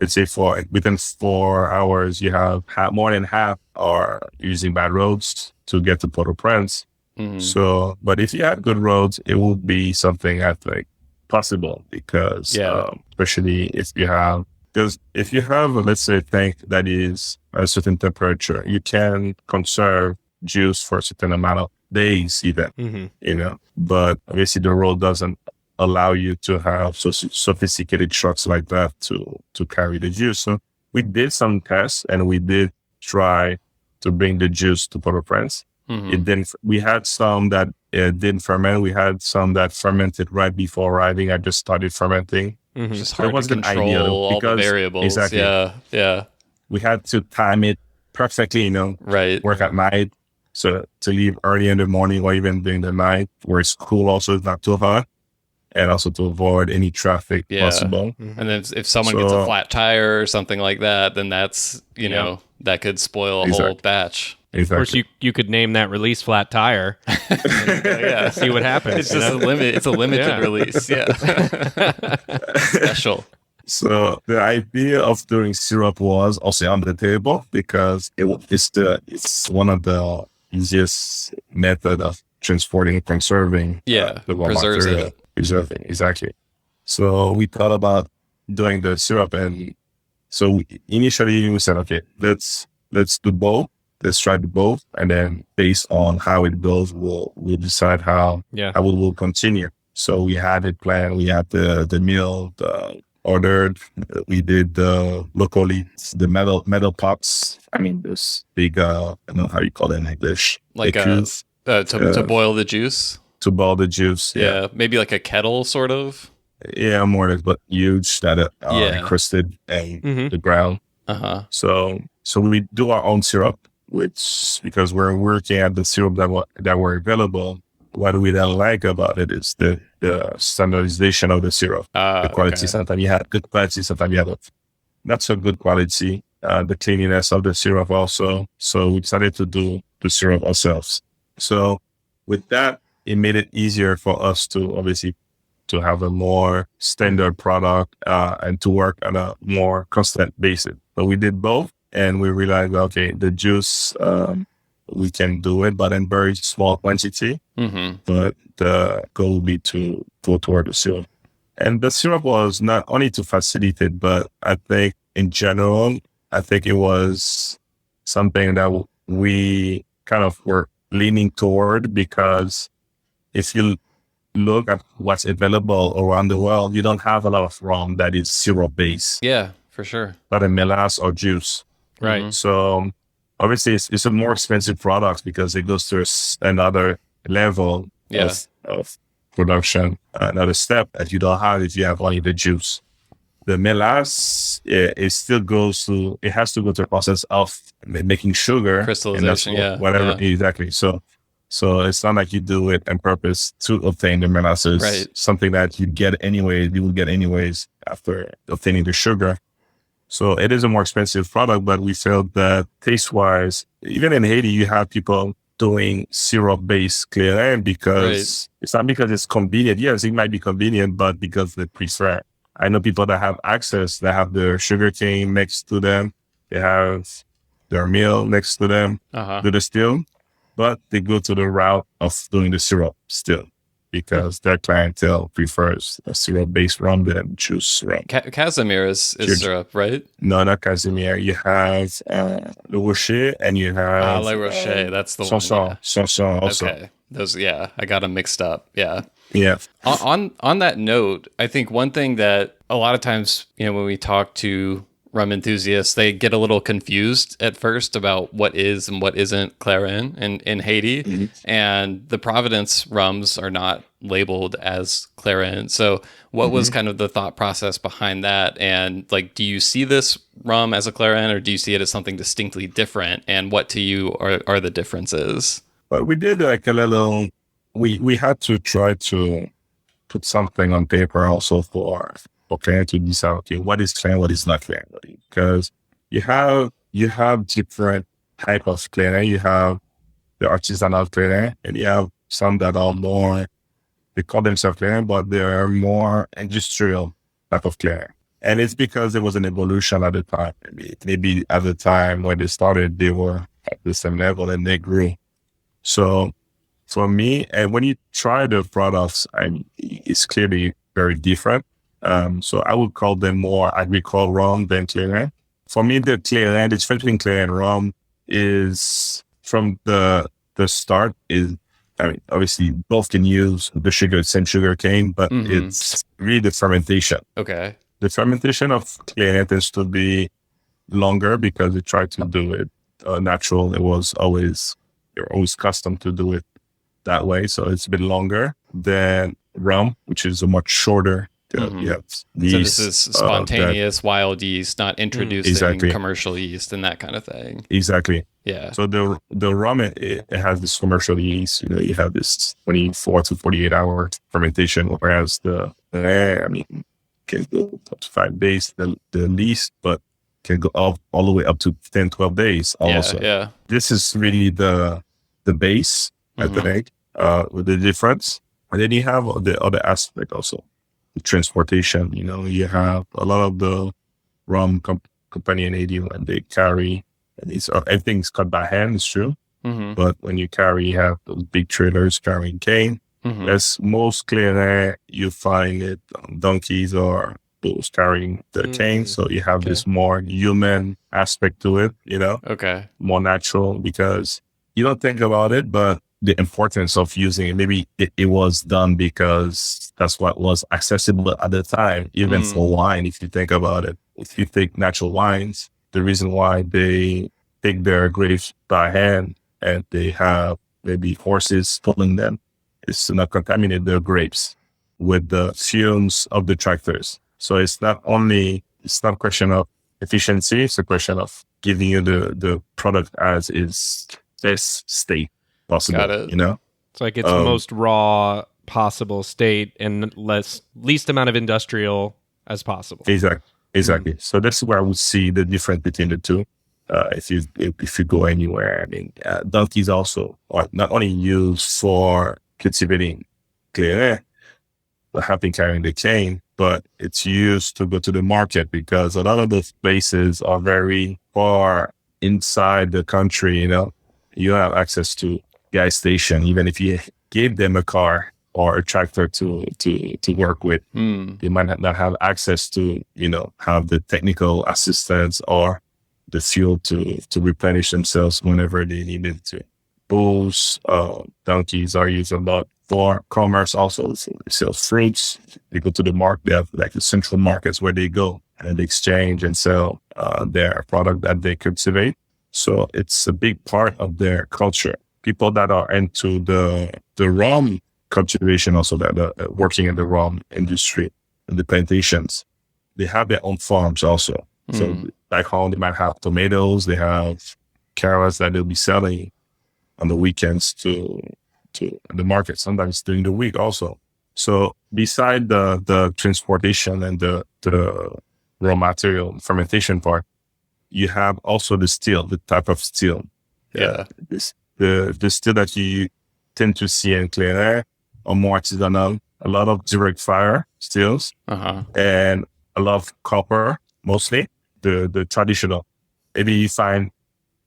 let's say within 4 hours, you have more than half are using bad roads to get to Port-au-Prince. Mm-hmm. So, but if you had good roads, it would be something I think possible, because especially if you have, let's say, a tank that is a certain temperature, you can conserve juice for a certain amount of days even, but obviously the road doesn't allow you to have so sophisticated trucks like that to carry the juice. So we did some tests and we did try to bring the juice to Port-au-Prince. Mm-hmm. We had some that didn't ferment. We had some that fermented right before arriving. I just started fermenting. Mm-hmm. Just hard to control all the variables. Exactly. Yeah. We had to time it perfectly, right. Work at night. So to leave early in the morning or even during the night where it's cool, also it's not too hot. And also to avoid any traffic possible. Mm-hmm. And then if someone gets a flat tire or something like that, then that's, that could spoil a whole batch. Exactly. Of course, you could name that release flat tire. And, see what happens. It's just a limit. It's a limited release. Yeah. Special. So the idea of doing syrup was also on the table, because it's one of the easiest method of transporting and conserving the raw preserves material. it. Preserving, exactly. So we thought about doing the syrup, and so initially we said, okay, let's do both. Let's try the both, and then based on how it goes, we'll decide how we will continue. So we had it planned. We had the meal ordered. We did locally the metal pots. I mean, this big I don't know how you call it in English, like to boil the juice. To boil the juice, maybe like a kettle, sort of. Yeah, more or less, but huge, that are encrusted in the ground. So we do our own syrup, which, because we're working at the syrup that were available. What we don't like about it is the standardization of the syrup, the quality. Okay. Sometimes you have good quality, sometimes you have not so good quality. The cleanliness of the syrup also. So we decided to do the syrup ourselves. So with that, it made it easier for us to obviously to have a more standard product and to work on a more constant basis. But we did both, and we realized, okay, the juice, we can do it, but in very small quantity. Mm-hmm. But the goal would be to go toward the syrup. And the syrup was not only to facilitate, but I think in general, it was something that we kind of were leaning toward, because if you look at what's available around the world, you don't have a lot of rum that is syrup based. Yeah, for sure. Not a melasse or juice. Right. Mm-hmm. So obviously it's a more expensive product because it goes to another level of production, another step that you don't have if you have only the juice. The melasse, it has to go through the process of making sugar. Crystallization, Exactly. So it's not like you do it on purpose to obtain the molasses. Right. Something that you will get anyways after obtaining the sugar. So it is a more expensive product, but we felt that taste-wise, even in Haiti, you have people doing syrup-based Clairin because it's not because it's convenient. Yes, it might be convenient, but because they prefer. I know people that have access, that have their sugar cane next to them. They have their meal next to them, to the still. But they go to the route of doing the syrup still, because their clientele prefers a syrup-based rum than juice rum. Casimir is syrup, right? No, not Casimir. You have Le Rocher, and you have... Le Rocher, that's the one. Sanson also. Okay. Those, I got them mixed up. Yeah. Yeah. On that note, I think one thing that a lot of times, when we talk to rum enthusiasts, they get a little confused at first about what is and what isn't Clairin in Haiti. Mm-hmm. And the Providence rums are not labeled as Clairin. So what was kind of the thought process behind that? And like, do you see this rum as a Clairin, or do you see it as something distinctly different? And what to you are the differences? But we did like a little, we had to try to put something on paper also for Clairin to decide, okay, what is Clairin, what is not Clairin. Because you have different type of Clairin. You have the artisanal Clairin, and you have some that are more, they call themselves Clairin, but they're more industrial type of Clairin. And it's because there was an evolution at the time. Maybe at the time when they started, they were at the same level and they grew. So for me, and when you try the products, it's clearly very different. So I would call them more agricole rum than Clairin. For me, the difference between Clairin and rum is from the start is, obviously both can use the same sugar cane, but it's really the fermentation. Okay. The fermentation of Clairin tends to be longer because they try to do it natural. You're always accustomed to do it that way. So it's a bit longer than rum, which is a much shorter. Yeast, so this is spontaneous wild yeast, not introducing commercial yeast and that kind of thing. Exactly. Yeah. So the rum, it has this commercial yeast. You have this 24 to 48 hour fermentation, whereas the can go up to 5 days, the least, but can go up all the way up to 10, 12 days also. Yeah. This is really the base, I think, with the difference. And then you have the other aspect also. The transportation, you have a lot of the rum company in Haiti when they carry, and everything's cut by hand, it's true. But when you have those big trailers carrying cane. As most Clairin, you find it on donkeys or those carrying the cane. So you have this more human aspect to it, Okay. More natural, because you don't think about it, but the importance of using it, maybe it was done because that's what was accessible at the time, even for wine, if you think about it. If you take natural wines, the reason why they take their grapes by hand and they have maybe horses pulling them is to not contaminate their grapes with the fumes of the tractors. So it's not a question of efficiency, it's a question of giving you the product as is best state possible. Got it. It's like it's the most raw possible state and least amount of industrial as possible. Exactly. So that's where I would see the difference between the two. If you go anywhere, donkeys also are not only used for cultivating Clairin, but have been carrying the cane, but it's used to go to the market because a lot of those places are very far inside the country. You don't have access to gas station. Even if you gave them a car or a tractor to work with, they might not have access to, have the technical assistance or the fuel to replenish themselves whenever they needed to. Bulls, donkeys are used a lot for commerce also. So they sell fruits. They go to the market. They have like the central markets where they go and they exchange and sell their product that they cultivate. So it's a big part of their culture. People that are into the rum cultivation also, that are working in the rum industry and the plantations, they have their own farms also. So back home, they might have tomatoes. They have carrots that they'll be selling on the weekends to the market, sometimes during the week also. So beside the transportation and the raw material fermentation part, you have also the type of still. Yeah. The still that you tend to see in Clairin are more artisanal, a lot of direct fire stills, and a lot of copper, mostly the traditional. Maybe you find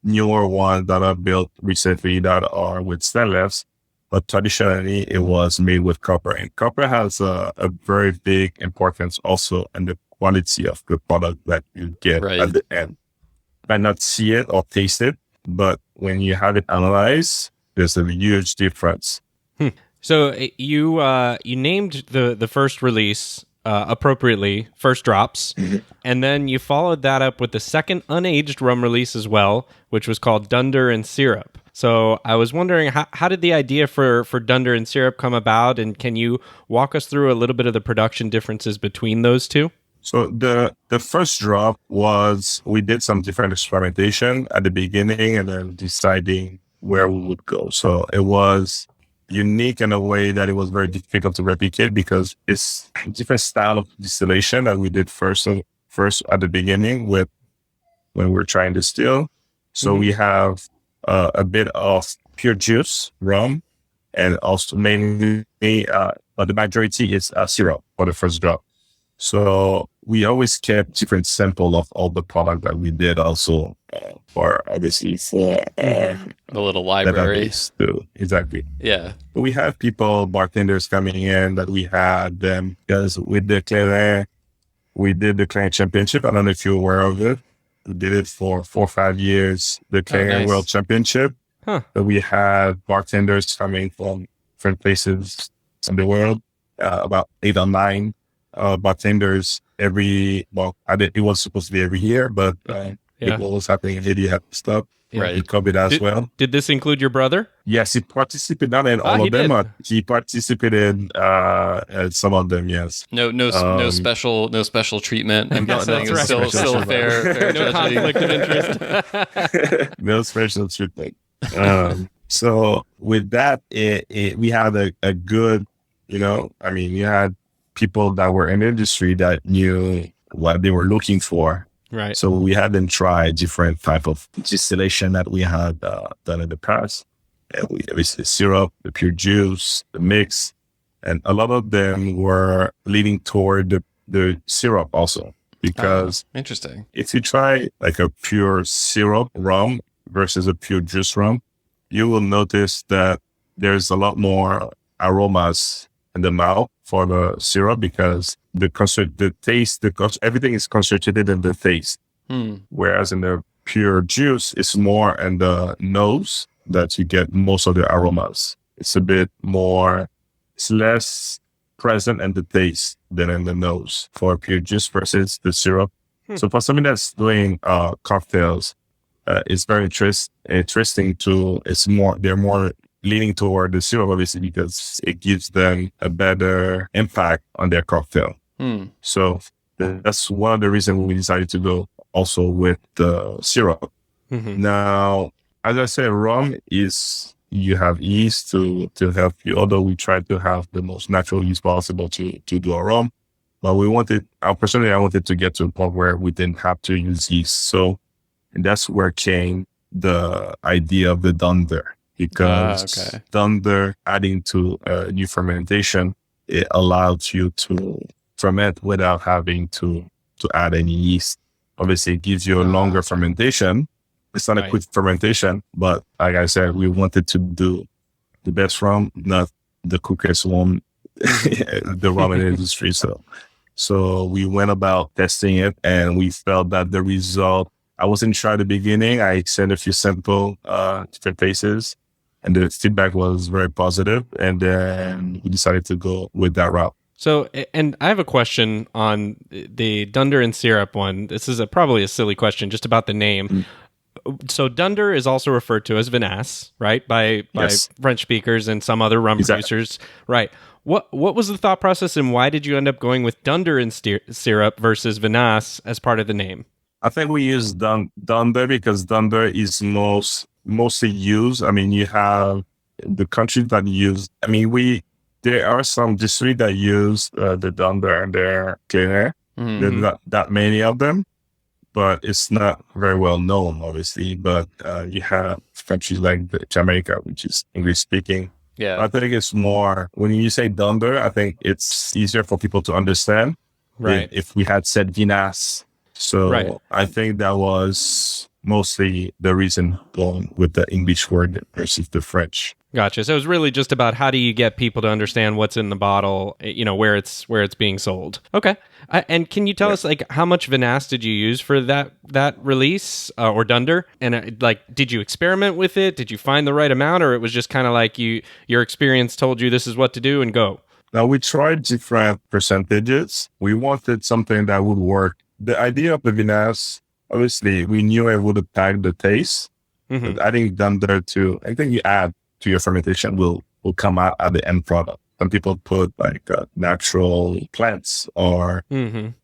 newer ones that are built recently that are with stainless, but traditionally it was made with copper. And copper has a very big importance also in the quality of the product that you get at the end. You might not see it or taste it, but when you have it analyzed, there's a huge difference. So you named the first release appropriately first drops, and then you followed that up with the second unaged rum release as well, which was called Dunder and Syrup. So I was wondering, how did the idea for Dunder and Syrup come about, and can you walk us through a little bit of the production differences between those two? So the first drop was, we did some different experimentation at the beginning and then deciding where we would go. So it was unique in a way that it was very difficult to replicate because it's a different style of distillation that we did first at the beginning with when we're trying to distill. So we have a bit of pure juice rum, and also mainly the majority is syrup for the first drop. So we always kept different sample of all the product that we did also for obviously for the little library too. Exactly. Yeah. We have people, bartenders coming in that we had them because with the Clairin, we did the Clairin Championship. I don't know if you're aware of it. We did it for 4 or 5 years, the Clairin World Championship. Huh. So we had bartenders coming from different places in the world, about 8 or 9 bartenders it was supposed to be every year, but it was happening in Haiti had stuff. Right. With COVID as well. Did this include your brother? Yes, he participated, not in all of them, but he participated in some of them, yes. No special treatment. I'm guessing it's still a fair no conflict of interest. No special treatment. So with that, we had a good, you had people that were in the industry that knew what they were looking for. Right. So we had them try different type of distillation that we had done in the past. And we obviously syrup, the pure juice, the mix, and a lot of them were leaning toward the syrup also. Because interesting. If you try like a pure syrup rum versus a pure juice rum, you will notice that there's a lot more aromas in the mouth for the syrup because the taste, everything is concentrated in the taste. Whereas in the pure juice, it's more in the nose that you get most of the aromas. It's a bit more, it's less present in the taste than in the nose for pure juice versus the syrup. So for somebody that's doing cocktails, it's very interesting to, they're more leaning toward the syrup, obviously, because it gives them a better impact on their cocktail. So that's one of the reasons we decided to go also with the syrup. Now, as I said, rum is, you have yeast to help you, although we try to have the most natural yeast possible to do a rum. But I wanted to get to a point where we didn't have to use yeast. So that's where came the idea of the Dunder. Because Dunder, adding to new fermentation, it allows you to ferment without having to add any yeast. Obviously, it gives you a longer fermentation. It's not a quick fermentation, but like I said, we wanted to do the best rum, not the quickest one, the rum in the industry. So we went about testing it, and we felt that the result, I wasn't sure at the beginning. I sent a few sample different places, and the feedback was very positive, and then we decided to go with that route. So, and I have a question on the Dunder and Syrup one. This is probably a silly question, just about the name. So Dunder is also referred to as vinasse, right? By French speakers and some other rum producers. Right. What was the thought process, and why did you end up going with Dunder and Syrup versus vinasse as part of the name? I think we use Dunder because Dunder is mostly used. I mean, you have the countries that use, there are some distilleries that use the Dunder and their Clairin. There's not that many of them, but it's not very well known, obviously. But you have countries like Jamaica, which is English speaking. Yeah. I think it's more, when you say Dunder, I think it's easier for people to understand. Right. If we had said vinasse. So I think that was mostly the reason going with the English word versus the French. Gotcha. So it was really just about how do you get people to understand what's in the bottle, where it's being sold. Okay. And can you tell us how much vinasse did you use for that release or Dunder? And did you experiment with it? Did you find the right amount, or it was just kind of like your experience told you this is what to do and go? Now we tried different percentages. We wanted something that would work. The idea of the vinasse, obviously, we knew it would attack the taste. But adding Dunder to anything you add to your fermentation will come out at the end product. Some people put like natural plants or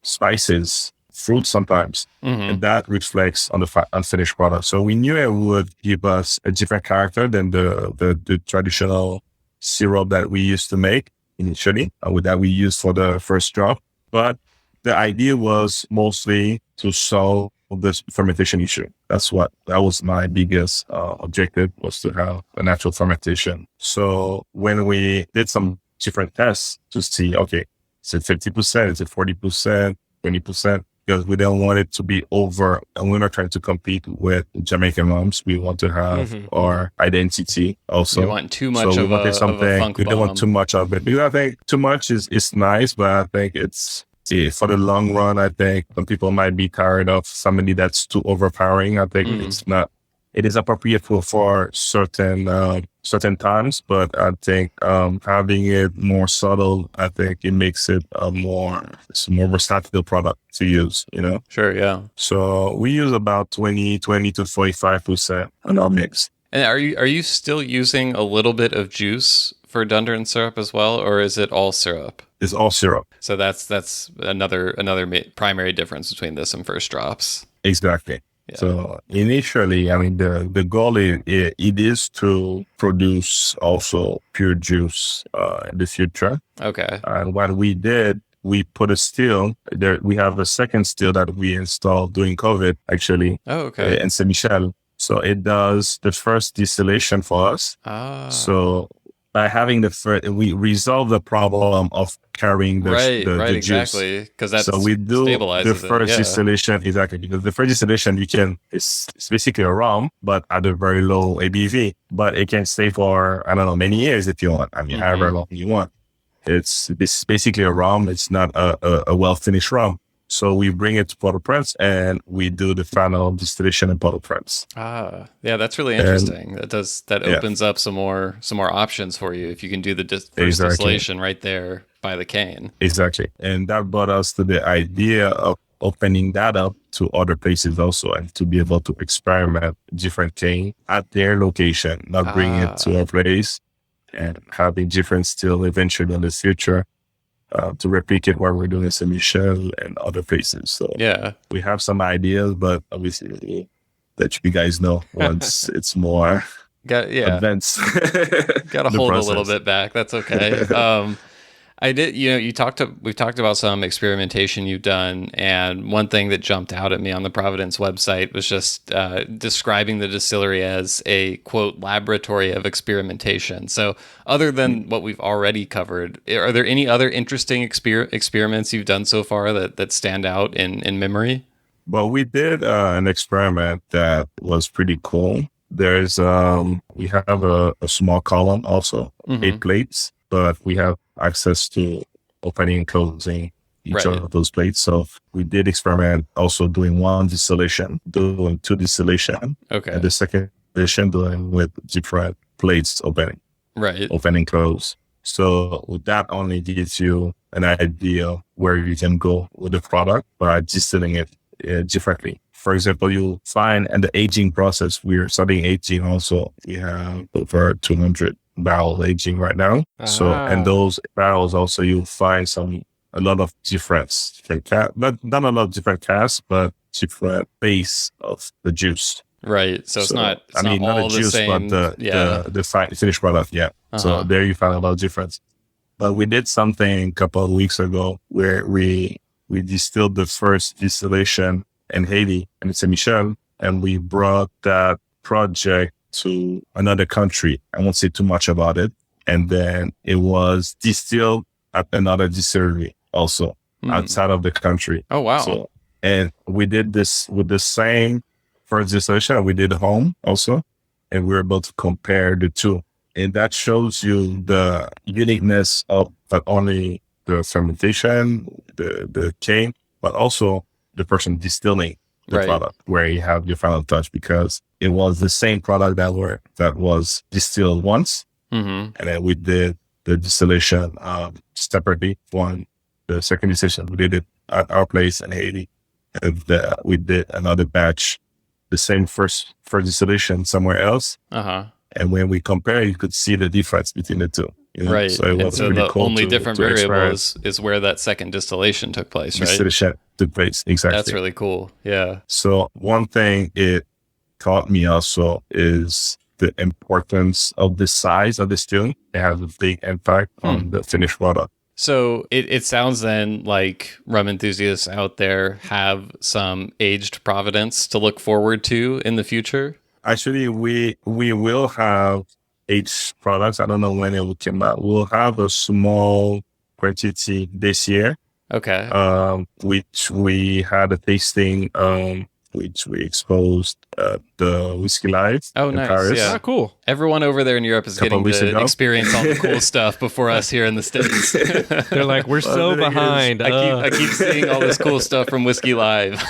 spices, fruits sometimes, and that reflects on the unfinished product. So we knew it would give us a different character than the traditional syrup that we used to make initially, that we used for the first drop. But the idea was mostly to solve this fermentation issue. That was my biggest objective, was to have a natural fermentation. So when we did some different tests to see, okay, is it 50%, is it 40%, 20%? Because we don't want it to be over, and we're not trying to compete with Jamaican rums. We want to have our identity also. You want too much of a funk We don't want too much of it. Because I think too much is nice, but I think for the long run, I think some people might be tired of somebody that's too overpowering. I think it is appropriate for certain times, but I think having it more subtle, I think it makes it it's a more versatile product to use, Sure, yeah. So we use about 20 to 45% on our mix. And are you still using a little bit of juice for Dunder and syrup as well, or is it all syrup? It's all syrup. So that's another primary difference between this and first drops. Exactly. Yeah. So initially, I mean, the goal it is to produce also pure juice in the future. Okay. And what we did, we put a still there. We have a second still that we installed during COVID, actually. Oh, okay. In Saint Michel. So it does the first distillation for us. So by having we resolve the problem of carrying the juice. Exactly. Because so we do the first distillation, exactly, because the first distillation it's basically a rum, but at a very low ABV. But it can stay for, I don't know, many years if you want. I mean, however long you want. It's basically a rum. It's not a well-finished rum. So we bring it to Port-au-Prince and we do the final distillation in Port-au-Prince. Yeah, that's really interesting. That opens up some more options for you if you can do the first distillation right there by the cane. Exactly, and that brought us to the idea of opening that up to other places also, and to be able to experiment different cane at their location, not bring it to our place, and having different still eventually in the future. To replicate what we're doing in Saint Michel and other places. So we have some ideas, but obviously let you guys know once it's more advanced. Got to hold a little bit back. That's okay. I did, we've talked about some experimentation you've done, and one thing that jumped out at me on the Providence website was just describing the distillery as a, quote, laboratory of experimentation. So other than what we've already covered, are there any other interesting experiments you've done so far that stand out in memory? Well, we did an experiment that was pretty cool. There's, we have a small column also, 8 plates, but we have access to opening and closing each of those plates. So we did experiment also doing one distillation, doing 2 distillation. Okay. And the second distillation doing with different plates opening and close. So with that only gives you an idea where you can go with the product by distilling it differently. For example, you find in the aging process, we're studying aging also. We have over 200 barrel aging right now. So, and those barrels also, you'll find a lot of different not a lot of different casks, but different base of the juice. Right. So it's not not all the juice, same, but the finished product. Yeah. So there you find a lot of difference. But we did something a couple of weeks ago where we distilled the first distillation in Haiti and in Saint Michel, and we brought that project to another country. I won't say too much about it. And then it was distilled at another distillery also outside of the country. Oh, wow. So, and we did this with the same first distillation we did home also. And we were able to compare the two. And that shows you the uniqueness of not only the fermentation, the cane, but also the person distilling the product, where you have your final touch, because it was the same product that was distilled once, and then we did the distillation separately. The second distillation, we did it at our place in Haiti. And we did another batch, the same first distillation somewhere else. And when we compare, you could see the difference between the two. You know? Right. So it was really the cool only different variable is where that second distillation took place, right? Distillation took place, exactly. That's really cool. Yeah. So one thing it taught me also is the importance of the size of the still. It has a big impact on the finished product. So it sounds then like rum enthusiasts out there have some aged Providence to look forward to in the future. Actually, we will have aged products. I don't know when it will come out. We'll have a small quantity this year. Okay. Which we had a tasting, which we exposed the Whiskey Live in Paris. Yeah. Oh, cool. Everyone over there in Europe is getting to experience all the cool stuff before us here in the States. They're like, we're so behind. I keep seeing all this cool stuff from Whiskey Live.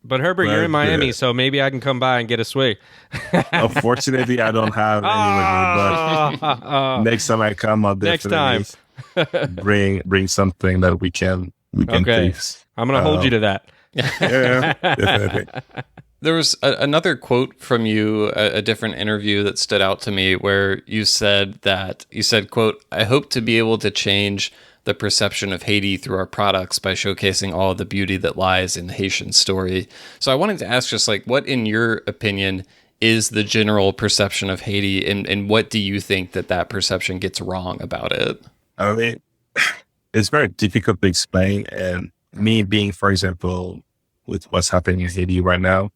But Herbert, you're in Miami, so maybe I can come by and get a swig. Unfortunately, I don't have any with me, but next time I come, I'll definitely bring something that we can taste. I'm going to hold you to that. Yeah, definitely. There was another quote from you, a different interview that stood out to me, where you said, quote, "I hope to be able to change the perception of Haiti through our products by showcasing all of the beauty that lies in the Haitian story." So I wanted to ask just like, what in your opinion is the general perception of Haiti, and what do you think that perception gets wrong about it? I mean, it's very difficult to explain. And me being, for example, with what's happening in Haiti right now,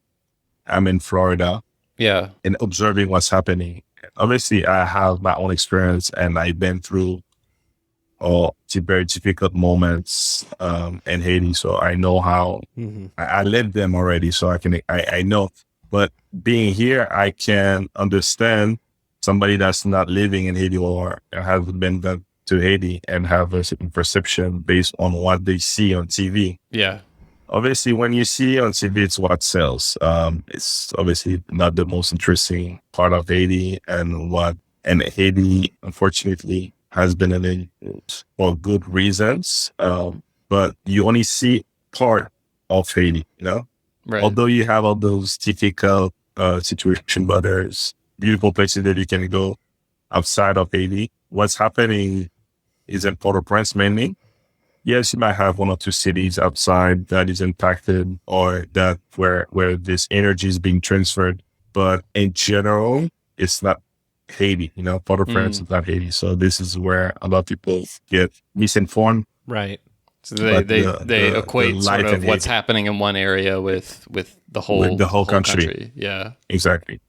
I'm in Florida. Yeah. And observing what's happening. Obviously, I have my own experience and I've been through all the very difficult moments in Haiti. So I know how I lived them already. So I know, but being here, I can understand somebody that's not living in Haiti or hasn't been to Haiti and have a certain perception based on what they see on TV. Yeah. Obviously, when you see on TV, it's what sells. It's obviously not the most interesting part of Haiti, and Haiti, unfortunately, has been in it for good reasons. But you only see part of Haiti, you know? Right. Although you have all those difficult situations, but there's beautiful places that you can go outside of Haiti. What's happening is in Port-au-Prince mainly. Yes, you might have one or two cities outside that is impacted or that where this energy is being transferred. But in general, it's not Haiti, you know, Port-au-Prince is not Haiti. So this is where a lot of people get misinformed. Right. So they equate sort of what's happening in one area with the whole country. Yeah, exactly.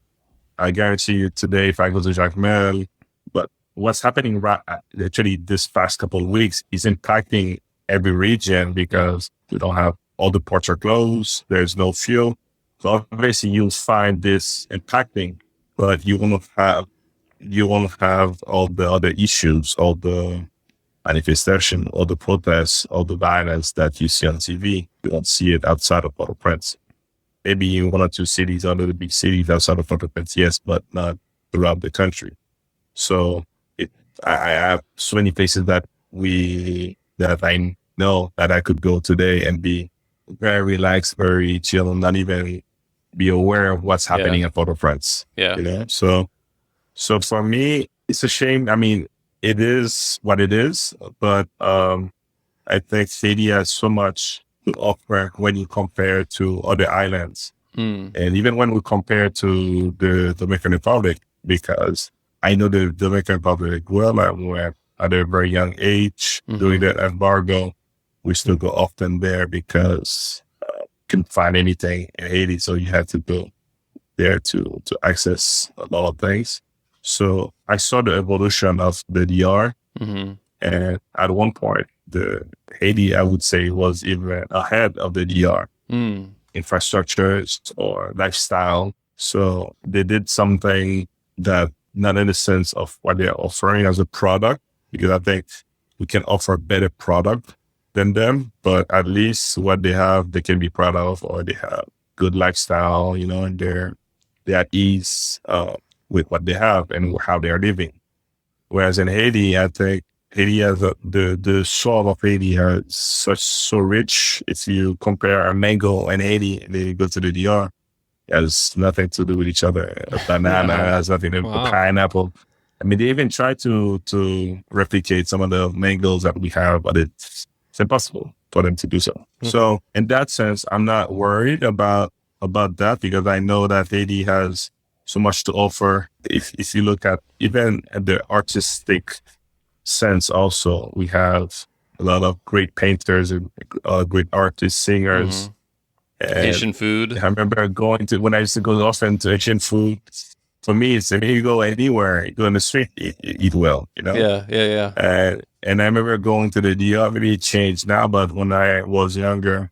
I guarantee you today, if I go to Jacmel, but what's happening actually this past couple of weeks is impacting every region because we don't have, all the ports are closed. There's no fuel. So obviously you'll find this impacting, but you won't have all the other issues, all the manifestation, all the protests, all the violence that you see on TV. You don't see it outside of Port-au-Prince. Maybe in one or two cities, under the big cities outside of Port-au-Prince, yes, but not throughout the country. So I have so many places that I know that I could go today and be very relaxed, very chill, and not even be aware of what's happening in Port-au-Prince. Yeah. You know? So for me, it's a shame. I mean, it is what it is, but I think Haiti has so much to offer when you compare to other islands. And even when we compare to the Dominican Republic, because I know the Dominican Republic well, I went at a very young age during the embargo. We still go often there because couldn't find anything in Haiti, so you had to go there to access a lot of things. So I saw the evolution of the DR, and at one point, the Haiti, I would say, was even ahead of the DR. Infrastructures or lifestyle. So they did something that not in the sense of what they're offering as a product, because I think we can offer a better product than them, but at least what they have, they can be proud of, or they have good lifestyle, you know, and they're at ease with what they have and how they are living. Whereas in Haiti, I think Haiti has the soil of Haiti is so rich. If you compare a mango in Haiti and then you go to the DR, it has nothing to do with each other. A banana has nothing to do with pineapple. I mean, they even try to replicate some of the mangoes that we have, but it's impossible for them to do so. Mm-hmm. So in that sense, I'm not worried about that because I know that Haiti has so much to offer. If you look at even at the artistic sense also, we have a lot of great painters and great artists, singers. Mm-hmm. Haitian food. I remember when I used to go often to Haitian food. For me, it's if you go anywhere, you go in the street, eat well, you know? Yeah. And I remember going to the DR, maybe it changed now, but when I was younger,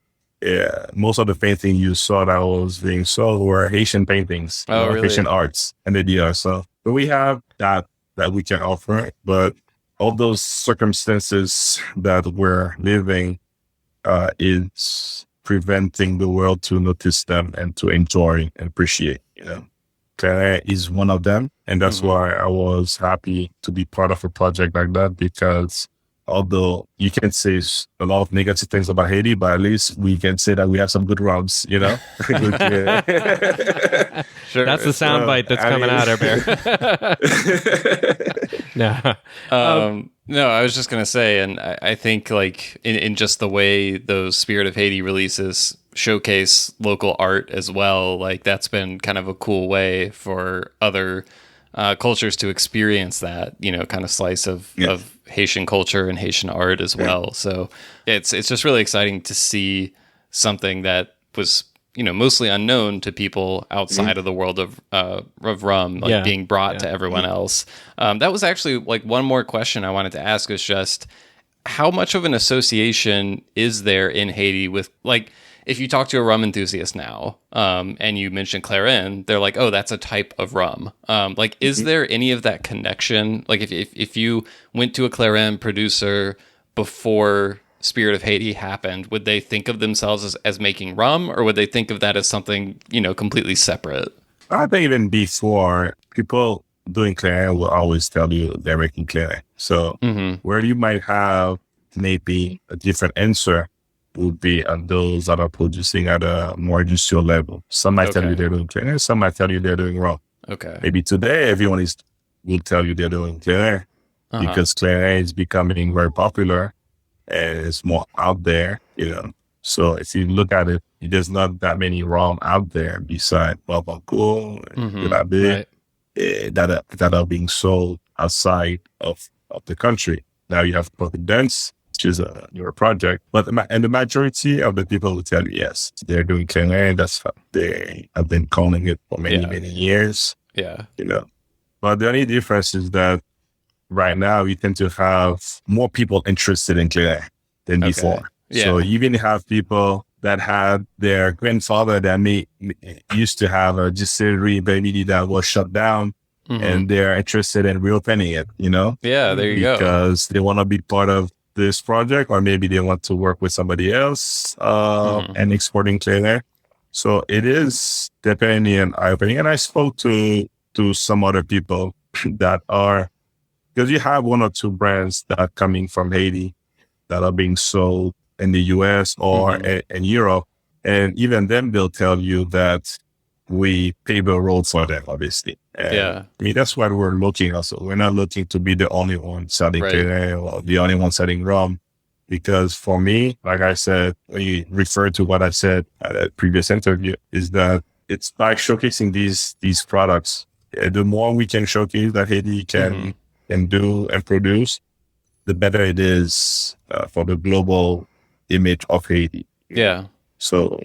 most of the paintings you saw that was being sold were Haitian paintings, really? Haitian arts in the DR. So but we have that we can offer, but all those circumstances that we're living is preventing the world to notice them and to enjoy and appreciate, you know. Clairin is one of them. And that's why I was happy to be part of a project like that, because although you can say a lot of negative things about Haiti, but at least we can say that we have some good rums, you know? Sure. That's the soundbite that's coming out, Herbert. No, I was just going to say, and I think like in just the way those Spirit of Haiti releases showcase local art as well, like that's been kind of a cool way for other cultures to experience that, you know, kind of slice of Haitian culture and Haitian art as well. So it's just really exciting to see something that was, you know, mostly unknown to people outside of the world of rum, like being brought to everyone else. That was actually like one more question I wanted to ask was just how much of an association is there in Haiti with, like, if you talk to a rum enthusiast now, and you mention Clairin, they're like, oh, that's a type of rum. Like, is there any of that connection? Like if you went to a Clairin producer before Spirit of Haiti happened, would they think of themselves as making rum, or would they think of that as something, you know, completely separate? I think even before, people doing Clairin will always tell you they're making Clairin. So where you might have maybe a different answer would be on those that are producing at a more industrial level. Some might tell you they're doing Clairin, some might tell you they're doing rum. Okay. Maybe today everyone will tell you they're doing Clairin because Clairin is becoming very popular and it's more out there, you know. So if you look at it, there's not that many rum out there beside Barbancourt and that are being sold outside of the country. Now you have Providence, which is a newer project, but the majority of the people will tell you, yes, they're doing Clairin. That's what they have been calling it for many years. Yeah. You know, but the only difference is that right now we tend to have more people interested in Clairin than before. Yeah. So you even have people that had their grandfather that used to have a distillery maybe that was shut down, and they're interested in reopening it, you know? Yeah, there you go. Because they want to be part of this project, or maybe they want to work with somebody else and exporting Clairin. So it is definitely an eye-opening. And I spoke to some other people that are, because you have one or two brands that are coming from Haiti that are being sold in the US or in Europe. And even them, they'll tell you that we pave a road for them, obviously. And I mean, that's what we're looking also. We're not looking to be the only one selling Clairin or the only one selling rum. Because for me, like I said, when you refer to what I said at a previous interview, is that it's by showcasing these products. The more we can showcase that Haiti can do and produce, the better it is for the global image of Haiti. Yeah. So,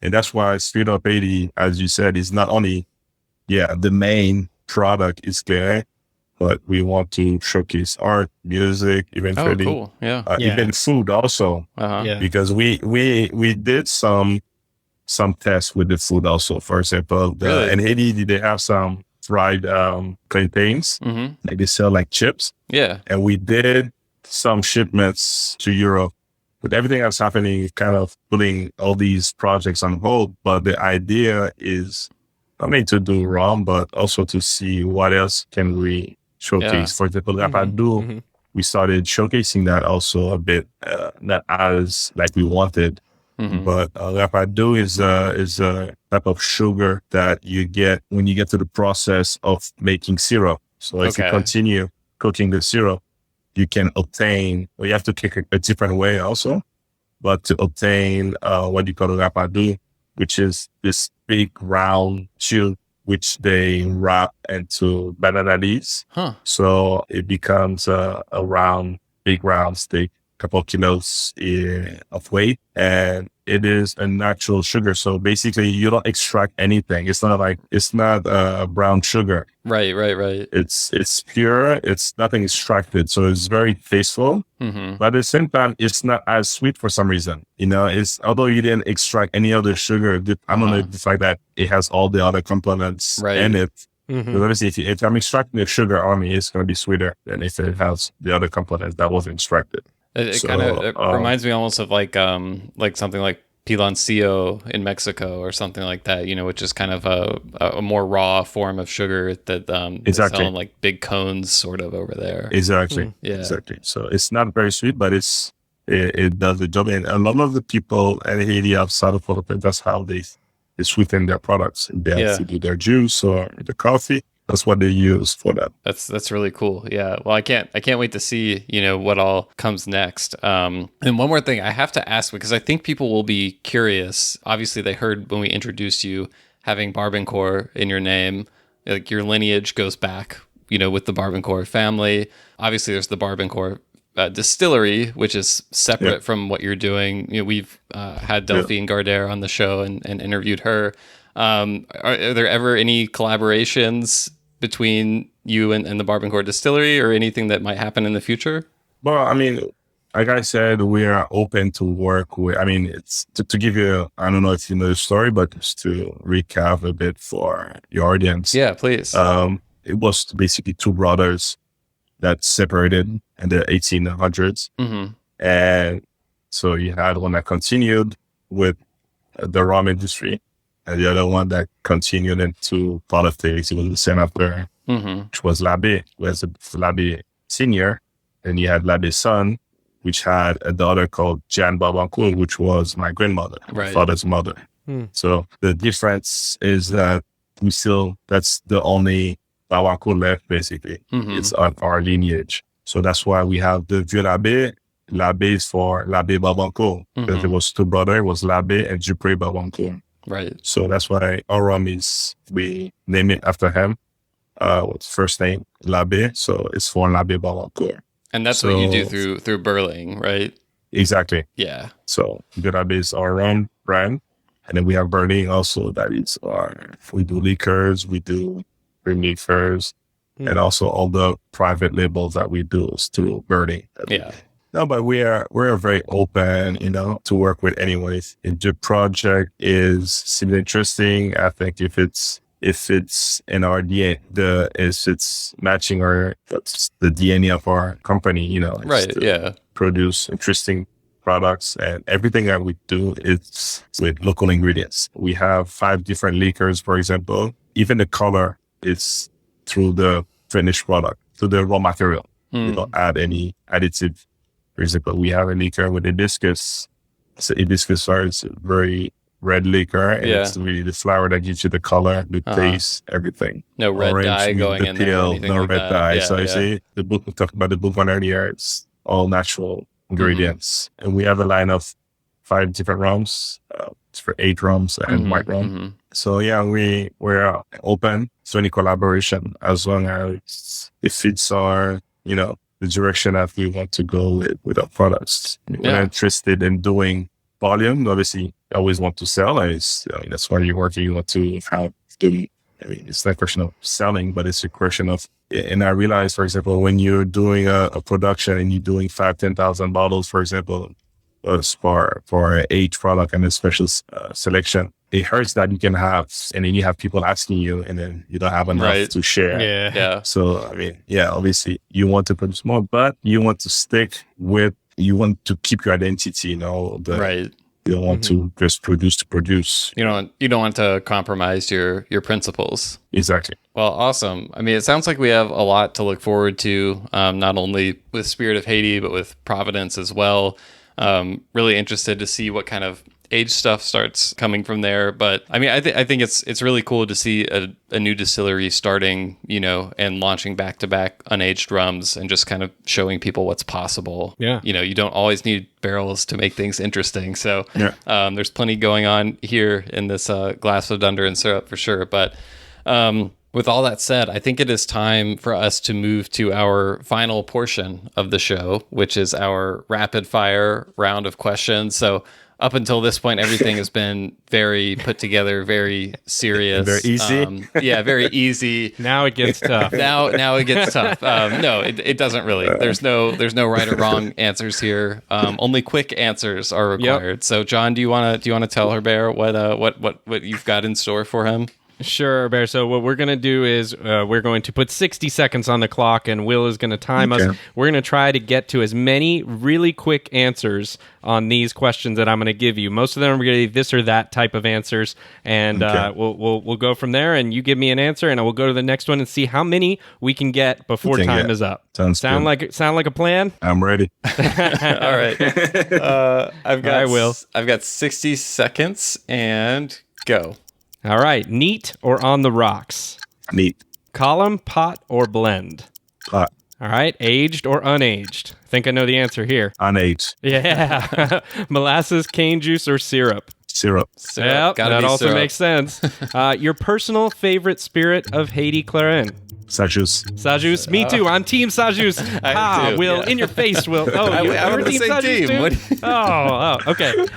and that's why Spirit of Haiti, as you said, is not only, the main product is Clairin, but we want to showcase art, music, eventually, cool. even food also, because we did some tests with the food also. For example, in Haiti, they have some fried plantains, like they sell like chips. Yeah. And we did some shipments to Europe. With everything that's happening, kind of putting all these projects on hold. But the idea is not only to do rum, but also to see what else can we showcase. For example, Rapadou, we started showcasing that also a bit, not as like we wanted. But Rapadou is a type of sugar that you get when you get to the process of making syrup. So if you continue cooking the syrup, you can obtain, well, you have to cook a different way also, but to obtain what you call Rapadou, which is this big round tube which they wrap into banana leaves. So it becomes a big round steak, couple of kilos of weight, and it is a natural sugar. So basically, you don't extract anything. It's not brown sugar. Right. It's pure. It's nothing extracted. So it's very tasteful. But at the same time, it's not as sweet for some reason. It's although you didn't extract any other sugar. I don't know the fact that it has all the other components in it. Because obviously, if I'm extracting the sugar on me, it's going to be sweeter than if it has the other components that wasn't extracted. It kind of reminds me almost of like something like piloncillo in Mexico or something like that, which is kind of a more raw form of sugar that they sell in like big cones sort of over there. Exactly. Exactly. So it's not very sweet, but it does the job. And a lot of the people in Haiti outside of Philippines, that's how they sweeten their products. They have to do their juice or the coffee. That's what they use for that. That's really cool. Yeah. Well, I can't wait to see, what all comes next. And one more thing I have to ask, because I think people will be curious. Obviously, they heard when we introduced you having Barbancourt in your name, like your lineage goes back, with the Barbancourt family. Obviously, there's the Barbancourt distillery, which is separate from what you're doing. We've had Delphine Gardere on the show and interviewed her. Are there ever any collaborations between you and the Barbancourt distillery, or anything that might happen in the future? Well, I mean, like I said, we are open to work with, it's to give you, I don't know if you know the story, but just to recap a bit for your audience. Yeah, please. It was basically two brothers that separated in the 1800s. And so you had one that continued with the rum industry, and the other one that continued into politics. It was the senator, which was L'Abbé, who was L'Abbé Senior. And you had L'Abbé's son, which had a daughter called Jeanne Barbancourt, which was my grandmother, my father's mother. So the difference is that that's the only Barbancourt left, basically. It's on our lineage. So that's why we have the Vieux L'Abbé. L'Abbé is for L'Abbé Barbancourt, because there was two brothers. It was L'Abbé and Dupré Barbancourt. Right. So that's why our rum we name it after him. What's first name? L'Abbé. So it's for L'Abbé Barbancourt. And that's what you do through Burling, right? Exactly. Yeah. So Vieux L'Abbé is our rum brand. And then we have Burling also. That is we do liquors, we do cream liquors, and also all the private labels that we do is through Burling. Yeah. No, but we're very open, to work with anyways. If the project seems interesting, I think if it's in our DNA, if it's matching that's the DNA of our company, produce interesting products, and everything that we do is with local ingredients. We have 5 different liquors, for example. Even the color is through the finished product, through the raw material. We don't add any additive. For example, we have a liquor with hibiscus. So hibiscus is a very red liquor, and it's really the flower that gives you the color, the taste, everything. No red dye going in there. No red dye. Yeah, so I say the book we talked about the book one earlier. It's all natural ingredients, and we have a line of 5 different rums. It's for 8 rums and white rum. So yeah, we're open to any collaboration as long as it fits our the direction that we want to go with our products. We're not interested in doing volume. Obviously, you always want to sell. That's why you're working. You want to have it's not a question of selling, but it's a question of, and I realize, for example, when you're doing a production and you're doing 10,000 bottles, for example, for each product and a special selection, it hurts that you can have, and then you have people asking you, and then you don't have enough to share. Yeah. So, obviously you want to produce more, but you want to you want to keep your identity, You don't want to just produce. You don't want to compromise your principles. Exactly. Well, awesome. I mean, it sounds like we have a lot to look forward to, not only with Spirit of Haiti, but with Providence as well. Really interested to see what kind of age stuff starts coming from there. But I mean, I think it's really cool to see a new distillery starting, and launching back-to-back unaged rums and just kind of showing people what's possible. Yeah. You don't always need barrels to make things interesting. So there's plenty going on here in this glass of Dunder and syrup for sure. But with all that said, I think it is time for us to move to our final portion of the show, which is our rapid fire round of questions. So up until this point, everything has been very put together, very serious. Very easy. Very easy. Now it gets tough. Now it gets tough. No, it doesn't really. There's no right or wrong answers here. Only quick answers are required. Yep. So, John, do you want to tell Herbert what you've got in store for him? Sure, Bear. So what we're going to do is we're going to put 60 seconds on the clock, and Will is going to time us. We're going to try to get to as many really quick answers on these questions that I'm going to give you. Most of them are going to be this or that type of answers, and we'll go from there, and you give me an answer, and we'll go to the next one and see how many we can get before time is up. Sound like a plan? I'm ready. All right. I've got 60 seconds, and go. All right. Neat or on the rocks? Neat. Column, pot, or blend? Pot. All right. Aged or unaged? I think I know the answer here. Unaged. Yeah. Molasses, cane juice, or syrup? Syrup. Yep, that also makes sense. Your personal favorite spirit of Haiti, Clairin? Sajus. Me too. I'm Team Sajus. Will, in your face, Will. Oh, you're Team Sajus too? Oh, okay.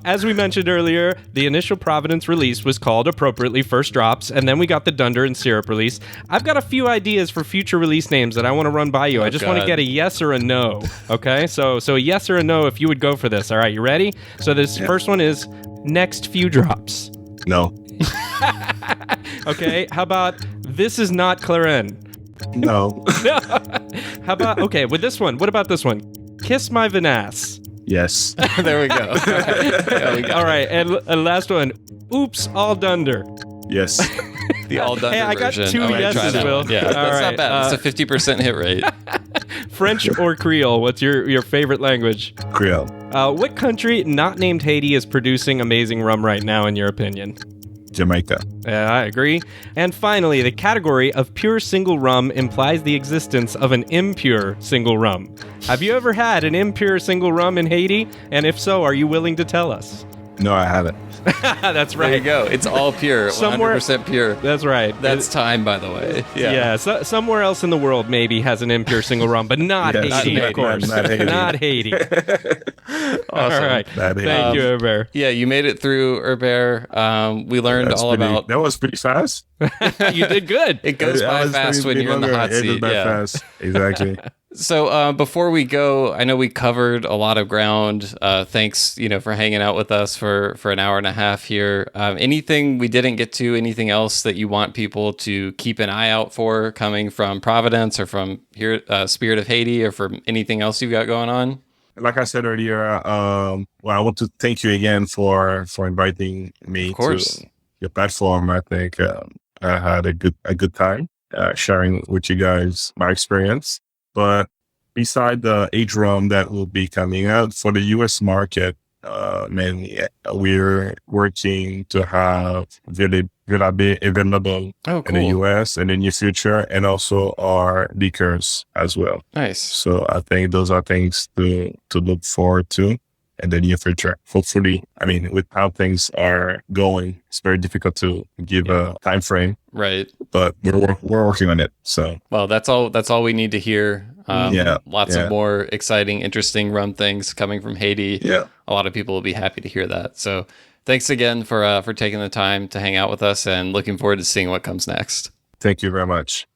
As we mentioned earlier, the initial Providence release was called appropriately First Drops, and then we got the Dunder and Syrup release. I've got a few ideas for future release names that I want to run by you. I just want to get a yes or a no. Okay, so a yes or a no if you would go for this. All right, you ready? So this first one is Next Few Drops. No. Okay, how about This Is Not Clairin? No. How about, okay, with this one, what about this one? Kiss My Vanasse. Yes. There we go. All right, and last one. Oops, All Dunder. Yes. The All Dunder I got version. 2 yeses, Will. Yeah, that's not bad. It's a 50% hit rate. French or Creole? What's your favorite language? Creole. What country not named Haiti is producing amazing rum right now, in your opinion? Jamaica. I agree. And finally, the category of pure single rum implies the existence of an impure single rum. Have you ever had an impure single rum in Haiti? And if so, are you willing to tell us? No, I haven't. That's right. There you go. It's all pure. 100% pure. That's right. That's time, by the way. Yeah. Somewhere else in the world maybe has an impure single rum, but not Haiti, of course. Not Haiti. Not Haiti. Awesome. All right. Thank you, Herbert. Yeah, you made it through, Herbert. We learned about... That was pretty fast. You did good. It goes by fast when you're in the hot seat. Fast. Exactly. So before we go, I know we covered a lot of ground. Thanks, for hanging out with us for an hour and a half here. Anything we didn't get to, anything else that you want people to keep an eye out for coming from Providence or from here, Spirit of Haiti, or from anything else you've got going on? Like I said earlier, I want to thank you again for inviting me to your platform. I think I had a good time sharing with you guys my experience. But beside the age rum that will be coming out for the U.S. market, we're working to have Velier available in the U.S. in the near future, and also our liquors as well. Nice. So I think those are things to look forward to in the near future. Hopefully, with how things are going, it's very difficult to give a time frame. Right. But we're working on it. So well, that's all we need to hear. Lots of more exciting, interesting rum things coming from Haiti. Yeah. A lot of people will be happy to hear that. So thanks again for taking the time to hang out with us, and looking forward to seeing what comes next. Thank you very much.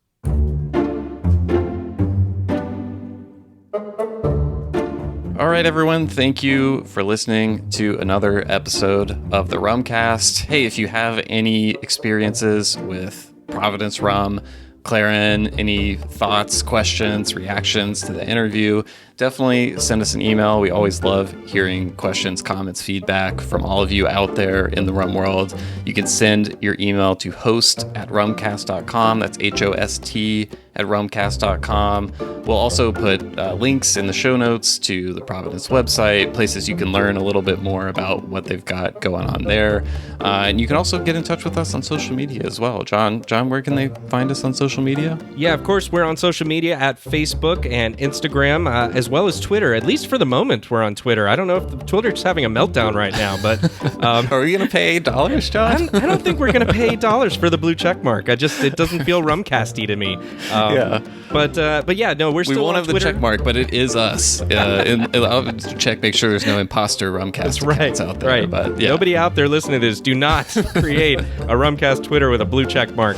All right, everyone. Thank you for listening to another episode of the Rumcast. Hey, if you have any experiences with Providence Rum, Clairin, any thoughts, questions, reactions to the interview, definitely send us an email. We always love hearing questions, comments, feedback from all of you out there in the rum world. You can send your email to host@rumcast.com. That's HOST@rumcast.com. We'll also put links in the show notes to the Providence website, places you can learn a little bit more about what they've got going on there. And you can also get in touch with us on social media as well. John, where can they find us on social media? Yeah, of course, we're on social media at Facebook and Instagram, as well as Twitter. At least for the moment, we're on Twitter. I don't know if Twitter's having a meltdown right now, but... Are we going to pay $8, John? I don't think we're going to pay $8 for the blue check mark. It doesn't feel rumcasty to me. Yeah. But yeah, no, we're still We won't on have Twitter. the check mark, but it is us. I'll check, make sure there's no imposter Rumcast accounts out there. Right. But yeah. Nobody out there listening to this, do not create a Rumcast Twitter with a blue check mark.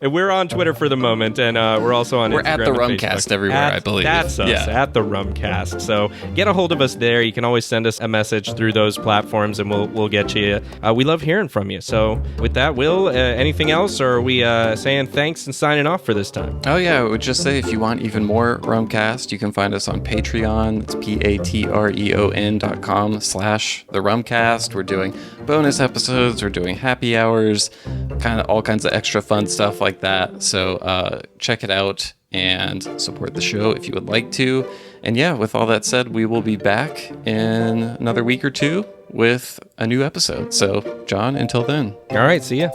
We're on Twitter for the moment, and we're also on We're Instagram at the and Rumcast Facebook. everywhere, I believe. That's us, at the Rumcast. So get a hold of us there. You can always send us a message through those platforms, and we'll get you. We love hearing from you. So with that, Will, anything else, or are we saying thanks and signing off for this time? Oh yeah, I would just say if you want even more Rumcast, you can find us on Patreon. It's patreon.com/the Rumcast. We're doing bonus episodes, we're doing happy hours, kind of all kinds of extra fun stuff like that. So check it out and support the show if you would like to. And yeah, with all that said, we will be back in another week or two with a new episode. So John, until then. All right, see ya.